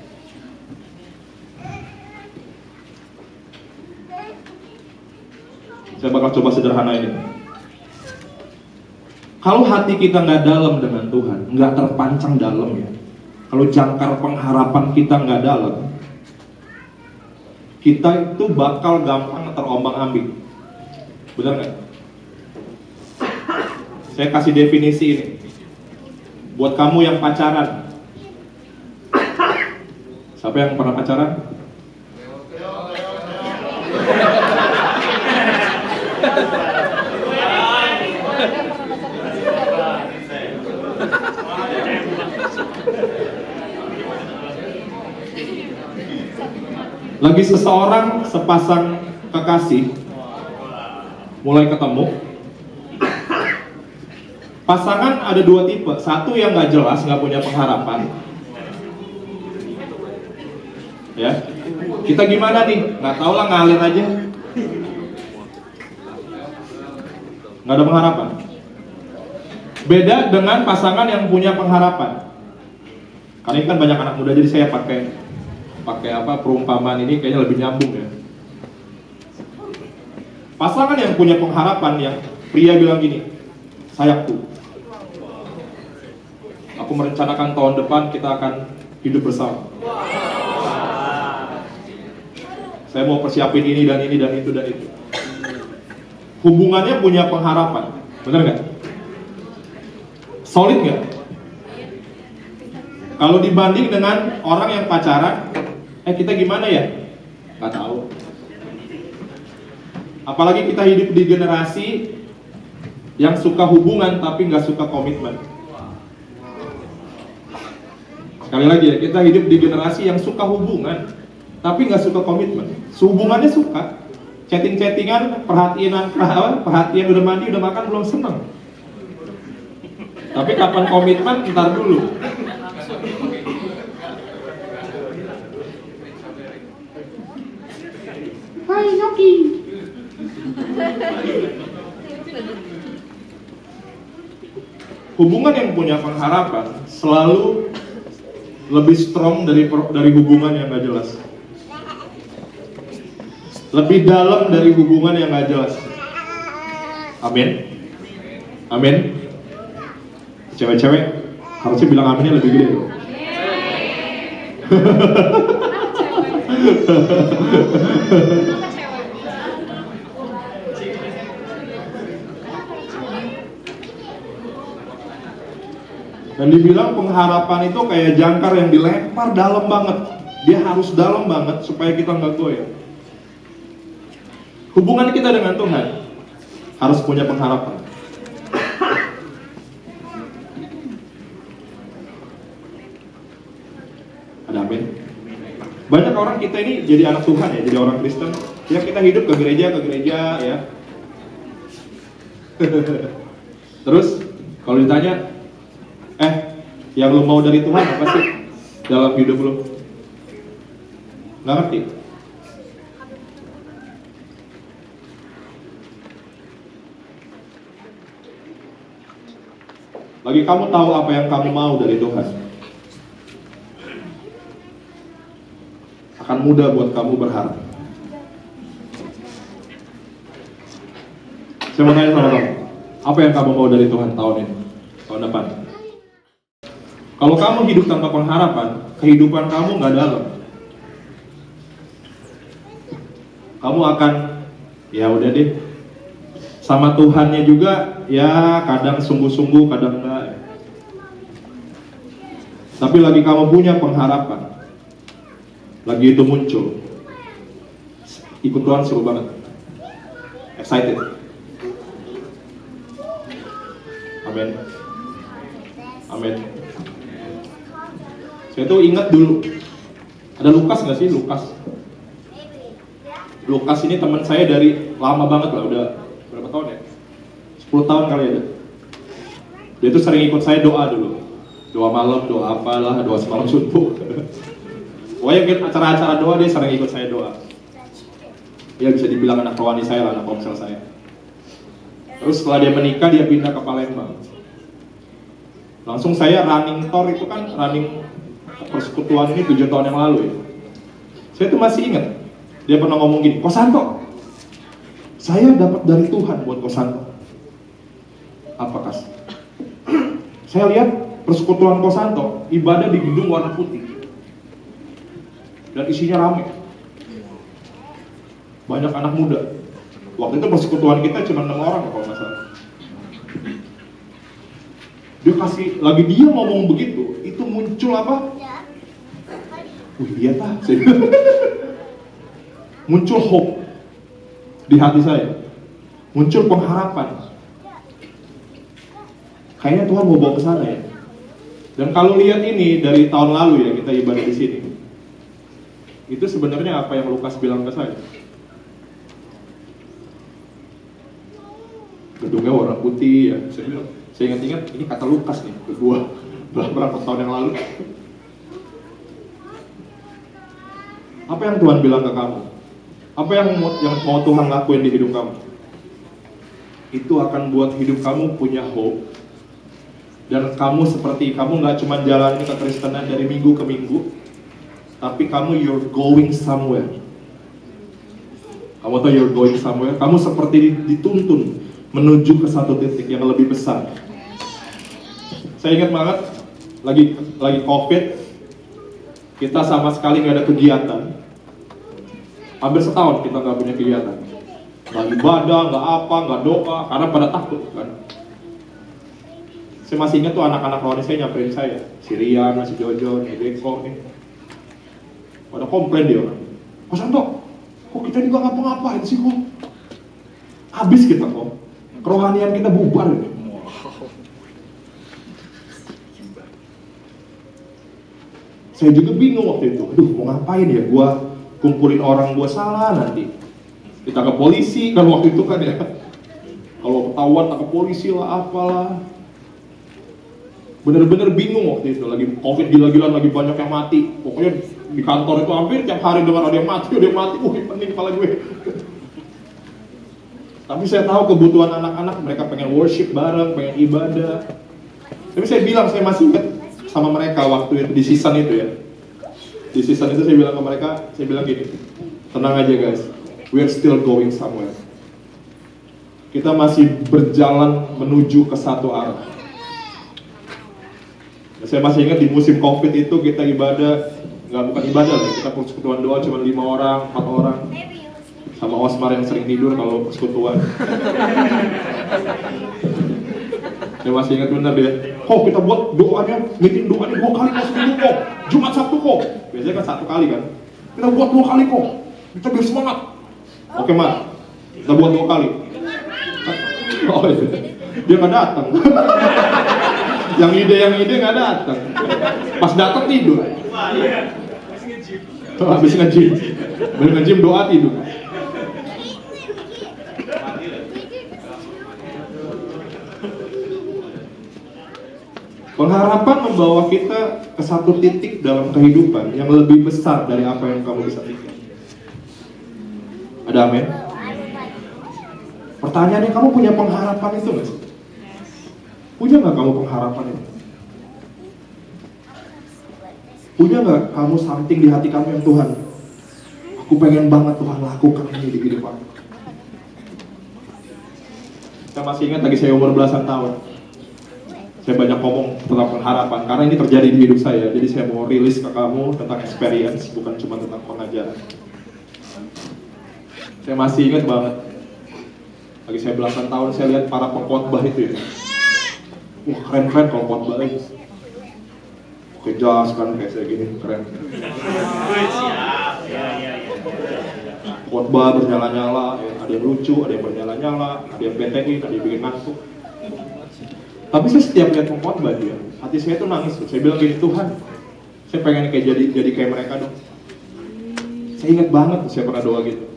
S3: Saya bakal coba sederhana ini. Kalau hati kita nggak dalam dengan Tuhan, nggak terpancang dalam ya. Kalau jangkar pengharapan kita nggak dalam, kita itu bakal gampang terombang-ambing. Benar nggak? Saya kasih definisi ini. Buat kamu yang pacaran, siapa yang pernah pacaran? Lagi seseorang sepasang kekasih mulai ketemu, pasangan ada dua tipe. Satu yang nggak jelas, nggak punya pengharapan. Ya, kita gimana nih? Nggak tahu lah, ngalir aja. Nggak ada pengharapan. Beda dengan pasangan yang punya pengharapan. Karena ini kan banyak anak muda, jadi saya pakai perumpamaan ini kayaknya lebih nyambung ya. Pasangan yang punya pengharapan, yang pria bilang gini, sayangku, aku merencanakan tahun depan kita akan hidup bersama. Saya mau persiapin ini dan ini dan itu dan itu. Hubungannya punya pengharapan, benar nggak? Solid nggak? Kalau dibanding dengan orang yang pacaran, kita gimana ya? Nggak tahu. Apalagi kita hidup di generasi yang suka hubungan tapi nggak suka komitmen. Sekali lagi ya, kita hidup di generasi yang suka hubungan tapi nggak suka komitmen. Hubungannya suka, chatting-chattingan, perhatian udah mandi, udah makan, belum seneng. Tapi kapan komitmen, ntar dulu. Hai Yoki. Hubungan yang punya pengharapan selalu lebih strong dari hubungan yang gak jelas. Lebih dalam dari hubungan yang gak jelas. Amin. Amin. Cewek-cewek harusnya bilang aminnya lebih gede. Dan dibilang pengharapan itu kayak jangkar yang dilempar dalam banget. Dia harus dalam banget supaya kita nggak goyah. Hubungan kita dengan Tuhan harus punya pengharapan. Ada amin. Banyak orang kita ini jadi anak Tuhan ya, jadi orang Kristen. Ya kita hidup ke gereja ya. Terus kalau ditanya, yang lo mau dari Tuhan apa sih dalam hidup lo? Nggak ngerti. Lagi kamu tahu apa yang kamu mau dari Tuhan, akan mudah buat kamu berharap. Saya mau tanya sama kamu, apa yang kamu mau dari Tuhan tahun ini, tahun depan? Kalau kamu hidup tanpa pengharapan, kehidupan kamu nggak dalam. Kamu akan, ya udah deh, sama Tuhannya juga, ya kadang sungguh-sungguh, kadang enggak. Tapi lagi kamu punya pengharapan, lagi itu muncul, ikut Tuhan seru banget, excited. Amin. Amin. Saya tuh ingat dulu, ada Lukas nggak sih? Lukas ini teman saya dari lama banget lah, udah berapa tahun ya? 10 tahun kali ya. Dia tuh sering ikut saya doa dulu, doa malam, doa apalah, doa semalam subuh. Pokoknya acara-acara doa dia sering ikut saya doa. Ya bisa dibilang anak rohani saya lah, anak komsel saya. Terus setelah dia menikah, dia pindah ke Palembang. Langsung saya running tour itu kan, running persekutuan ini 7 tahun yang lalu ya. Saya tuh masih ingat, dia pernah ngomong gini, Kosanto, saya dapat dari Tuhan buat Kosanto. Apa Kas? Saya lihat persekutuan Kosanto, ibadah di gedung warna putih. Dan isinya rame. Banyak anak muda. Waktu itu persekutuan kita cuma 6 orang kalau nggak salah. Lagi dia ngomong begitu, itu muncul apa? Wih, iya tak? Muncul hope di hati saya. Muncul pengharapan. Kayaknya Tuhan mau bawa ke sana ya. Dan kalau lihat ini dari tahun lalu ya, kita ibadah di sini. Itu sebenarnya apa yang Lukas bilang ke saya. Gedungnya warna putih ya. Saya ingat-ingat ini kata Lukas nih, kedua berapa tahun yang lalu. Apa yang Tuhan bilang ke kamu? Apa yang mau Tuhan lakuin di hidup kamu? Itu akan buat hidup kamu punya hope. Dan kamu seperti, kamu nggak cuma jalani kekristenan dari minggu ke minggu, tapi kamu you're going somewhere. Kamu tahu you're going somewhere, kamu seperti dituntun menuju ke satu titik yang lebih besar. Saya ingat banget, lagi COVID, kita sama sekali nggak ada kegiatan. Hampir setahun kita nggak punya kegiatan. Nggak ibadah, nggak apa, nggak doa, karena pada takut kan. Saya masih ingat tuh anak-anak rohani saya nyamperin saya, si Rian, si Jojo, si Deko nih. Pada komplain dia kan, Kosanto, kok kita juga ngapa-ngapain sih kok? Habis kita kok, kerohanian kita bubar ini. Saya juga bingung waktu itu, aduh mau ngapain ya, gua kumpulin orang gua salah nanti. Kita ke polisi kan waktu itu kan ya. Kalau ketahuan tak ke polisi lah apalah. Bener-bener bingung waktu itu, lagi COVID gila-gilaan, lagi banyak yang mati. Pokoknya di kantor itu hampir tiap hari dengar ada yang mati, pening kepala gue. Tapi saya tahu kebutuhan anak-anak, mereka pengen worship bareng, pengen ibadah. Tapi saya bilang, saya masih ingat sama mereka waktu itu, di season itu ya. Di season itu saya bilang ke mereka, saya bilang gini, tenang aja guys, we are still going somewhere. Kita masih berjalan menuju ke satu arah. Saya masih ingat di musim COVID itu kita ibadah, bukan ibadah lah, kita persekutuan doa cuma 5 orang, 4 orang. Sama Osmar yang sering tidur kalau persekutuan. Saya masih ingat benar dia, kita buat doanya, meeting doanya 2 kali kok seminggu kok, Jumat Sabtu kok. Biasanya kan 1 kali kan, kita buat 2 kali kok, kita biar semangat. Oke Mar, kita buat 2 kali. Oh iya, dia nggak datang. yang ide nggak datang. Pas datang tidur. Habis nge-gym doa tidur. Pengharapan membawa kita ke satu titik dalam kehidupan yang lebih besar dari apa yang kamu bisa pikir. Ada amin? Pertanyaannya, kamu punya pengharapan itu nggak sih? Punya nggak kamu pengharapan itu? Punya nggak kamu something di hati kamu yang Tuhan, aku pengen banget Tuhan lakukan ini di hidup aku. Saya masih ingat lagi saya umur belasan tahun. Saya banyak ngomong tentang pengharapan karena ini terjadi di hidup saya. Jadi saya mau rilis ke kamu tentang experience, bukan cuma tentang pengajaran. Saya masih ingat banget. Lagi saya belasan tahun saya lihat para pengkhotbah itu ya. Wah keren-keren kalau khotbah itu. Oke jas kan kayak saya gini, keren. Khotbah bernyala-nyala, ya. Ada yang lucu, ada yang bernyala-nyala, ada yang betekin, ada yang bikin ngantuk. Tapi saya setiap lihat pengkhotbah dia, hati saya tuh nangis. Saya bilang gini, Tuhan, saya pengen kayak jadi kayak mereka dong. Saya ingat banget saya pernah doa gitu.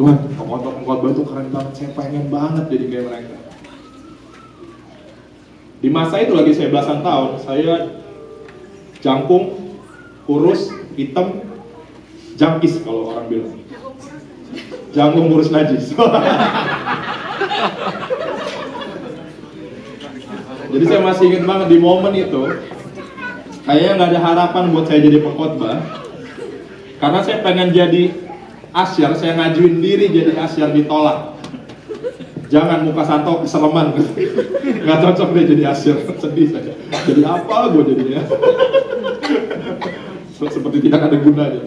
S3: Tuhan, pengkhotbah itu keren banget, saya pengen banget jadi kayak mereka. Di masa itu lagi saya belasan tahun, saya jangkung, kurus, hitam, jangkis kalau orang bilang. Jangkung kurus najis. Jadi saya masih ingat banget di momen itu, kayaknya nggak ada harapan buat saya jadi pengkhotbah. Karena saya pengen jadi asyar, saya ngajuin diri jadi asyar, ditolak. Jangan muka Santo keseleman, nggak cocok deh jadi asyar, sedih saya. Jadi apa gue jadinya? Seperti tidak ada gunanya.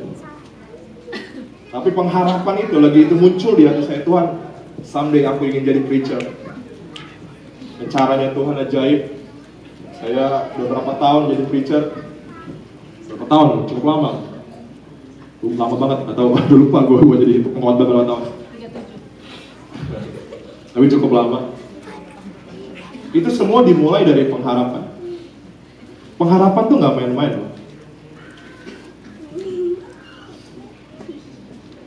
S3: Tapi pengharapan itu lagi itu muncul di hati saya, Tuhan, someday aku ingin jadi preacher. Dan caranya Tuhan ajaib. Saya beberapa tahun jadi preacher. Berapa tahun? Cukup lama. Lama banget, atau udah lupa gue jadi pengkhotbah berapa tahun. Tapi cukup lama. Itu semua dimulai dari pengharapan. Pengharapan tuh nggak main-main loh.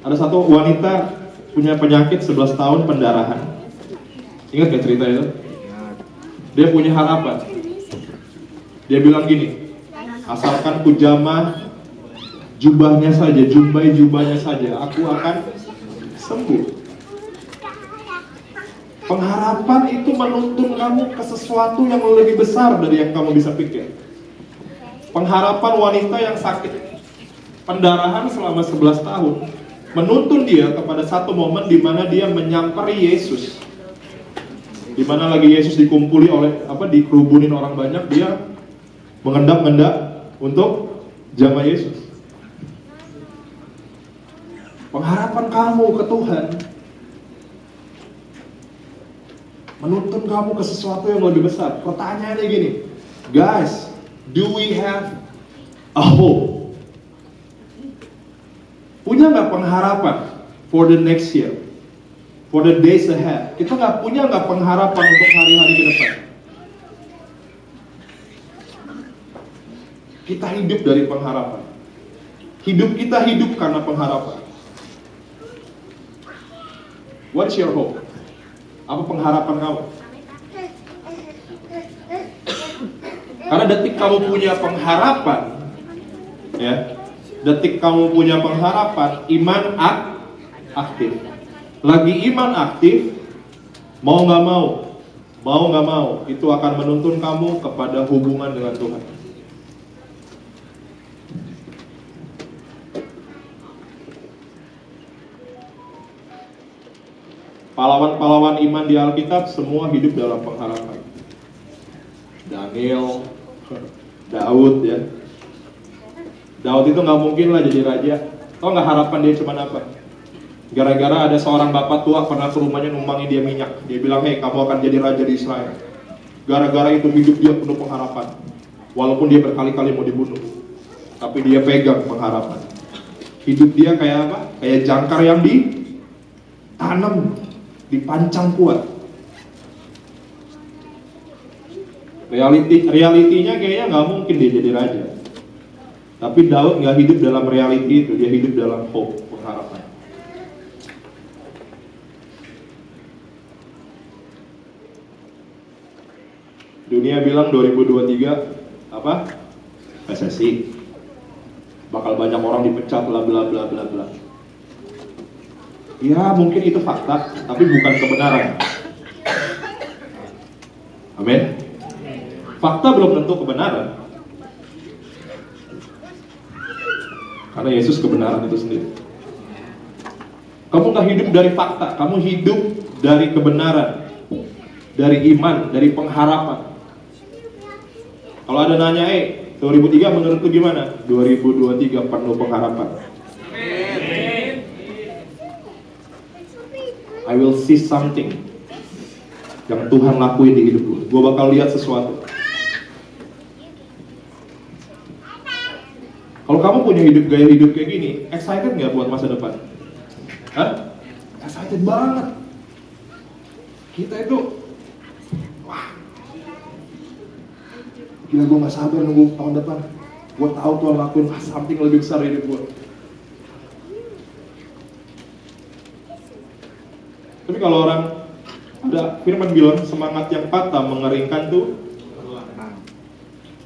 S3: Ada satu wanita punya penyakit 11 tahun pendarahan. Ingat gak cerita itu? Dia punya harapan. Dia bilang gini, asalkan ku jamah jubahnya saja, jubahnya saja, aku akan sembuh. Pengharapan itu menuntun kamu ke sesuatu yang lebih besar dari yang kamu bisa pikir. Pengharapan wanita yang sakit pendarahan selama 11 tahun menuntun dia kepada satu momen di mana dia menyamperi Yesus. Di mana lagi Yesus dikumpuli oleh dikerubunin orang banyak, dia mengendap-endap untuk jamah Yesus. Pengharapan kamu ke Tuhan menuntun kamu ke sesuatu yang lebih besar. Pertanyaannya gini, guys, do we have a hope? Punya nggak pengharapan for the next year, for the days ahead? Kita punya nggak pengharapan untuk hari-hari ke depan? Kita hidup dari pengharapan. Hidup kita hidup karena pengharapan. What's your hope? Apa pengharapan kamu? Karena detik kamu punya pengharapan, ya, detik kamu punya pengharapan, iman aktif. Lagi iman aktif, mau nggak mau, itu akan menuntun kamu kepada hubungan dengan Tuhan. Pahlawan-pahlawan iman di Alkitab semua hidup dalam pengharapan. Daniel, Daud, ya. Daud itu nggak mungkin lah jadi raja. Tau nggak harapan dia cuma apa? Gara-gara ada seorang bapak tua pernah ke rumahnya numpangin dia minyak. Dia bilang, hey, kamu akan jadi raja di Israel. Gara-gara itu hidup dia penuh pengharapan. Walaupun dia berkali-kali mau dibunuh, tapi dia pegang pengharapan. Hidup dia kayak apa? Kayak jangkar yang ditanam, dipancang kuat. Realitinya kayaknya nggak mungkin dia jadi raja. Tapi Daud nggak hidup dalam reality itu, dia hidup dalam hope, pengharapan. Dunia bilang 2023 apa? Resesi. Bakal banyak orang dipecat, bla bla bla bla bla. Ya mungkin itu fakta, tapi bukan kebenaran. Amin. Fakta belum tentu kebenaran. Karena Yesus kebenaran itu sendiri. Kamu gak hidup dari fakta, kamu hidup dari kebenaran, dari iman, dari pengharapan. Kalau ada nanya, 2003 menurutku gimana? 2023 penuh pengharapan. I will see something yang Tuhan lakuin di hidup gue. Gue bakal lihat sesuatu. Kalau kamu punya gaya hidup kayak gini, excited nggak buat masa depan? Hah? Excited banget. Kita itu, wah, gila, gue nggak sabar nunggu tahun depan. Gue tahu Tuhan lakuin something lebih besar di hidup gue. Tapi kalau orang, ada firman bilang semangat yang patah mengeringkan tuh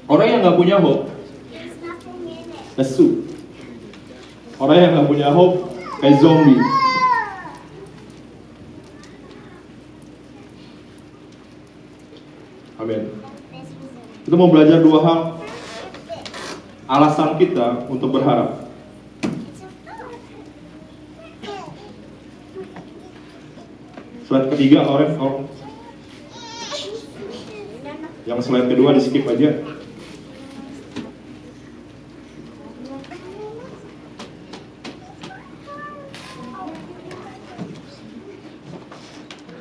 S3: orang yang nggak punya hope, lesu. Orang yang nggak punya hope kayak zombie. Amin. Kita mau belajar dua hal alasan kita untuk berharap. Slide ketiga, Oren. Yang slide kedua di skip aja.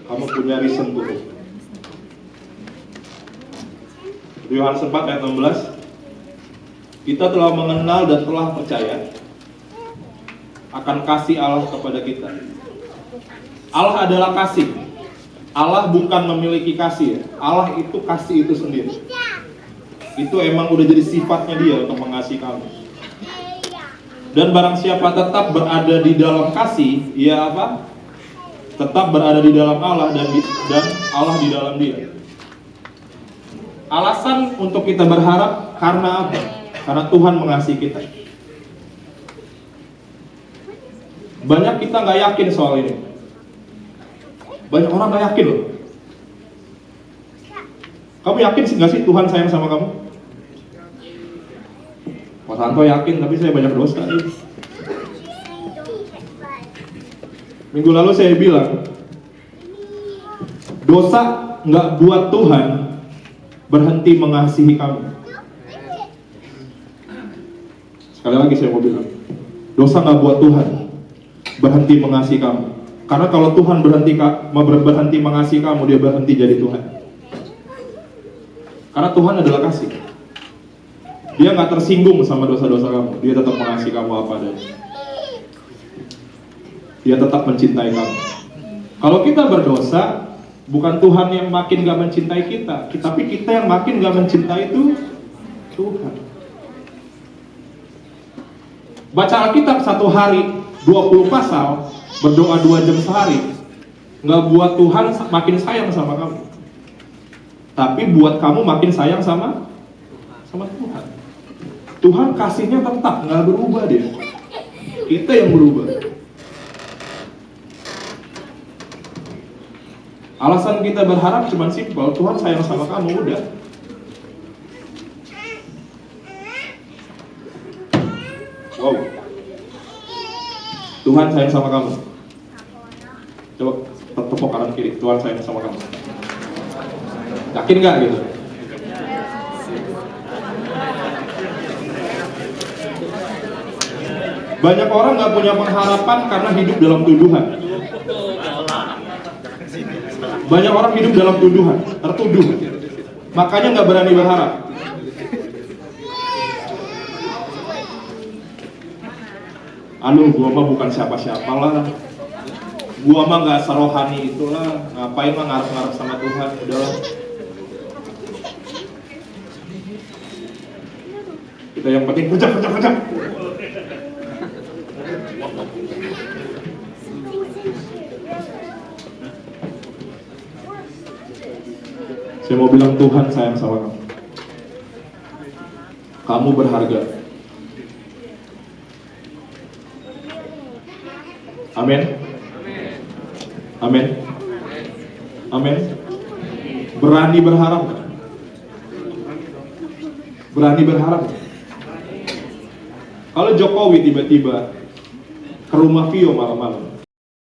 S3: Kamu punya reason to hope. Yohanes 4 ayat 16. Kita telah mengenal dan telah percaya akan kasih Allah kepada kita. Allah adalah kasih. Allah bukan memiliki kasih. Allah itu kasih itu sendiri. Itu emang udah jadi sifatnya dia untuk mengasihi kamu. Dan barang siapa tetap berada di dalam kasih, ia apa? Tetap berada di dalam Allah dan Allah di dalam dia. Alasan untuk kita berharap karena apa? Karena Tuhan mengasihi kita. Banyak kita nggak yakin soal ini. Banyak orang nggak yakin loh. Kamu yakin sih nggak sih Tuhan sayang sama kamu? Mas Anto yakin, tapi saya banyak dosa. Minggu lalu saya bilang, dosa nggak buat Tuhan berhenti mengasihi kamu. Sekali lagi saya mau bilang, dosa nggak buat Tuhan berhenti mengasihi kamu. Karena kalau Tuhan berhenti mengasihi kamu, dia berhenti jadi Tuhan. Karena Tuhan adalah kasih. Dia nggak tersinggung sama dosa-dosa kamu. Dia tetap mengasihi kamu apa adanya. Dia tetap mencintai kamu. Kalau kita berdosa, bukan Tuhan yang makin gak mencintai kita, tapi kita yang makin gak mencintai itu Tuhan. Baca Alkitab satu hari 20 pasal, berdoa 2 jam sehari, gak buat Tuhan makin sayang sama kamu, tapi buat kamu makin sayang sama Tuhan. Tuhan kasihnya tetap gak berubah dia. Kita yang berubah. Alasan kita berharap cuma simpel, Tuhan sayang sama kamu, udah. Wow. Tuhan sayang sama kamu. Coba tepuk kanan kiri, Tuhan sayang sama kamu. Yakin nggak gitu? Banyak orang nggak punya pengharapan karena hidup dalam tuduhan. Banyak orang hidup dalam tuduhan, tertuduh, makanya nggak berani berharap. Aduh, gua mah bukan siapa-siapa lah, gua mah nggak serohani itulah, ngapain mah ngarep-ngarep sama Tuhan, udahlah. Kita yang penting kerja. Saya mau bilang Tuhan sayang sama kamu. Kamu berharga. Amin. Amin. Amin. Berani berharap. Berani berharap. Kalau Jokowi tiba-tiba ke rumah Vio malam-malam,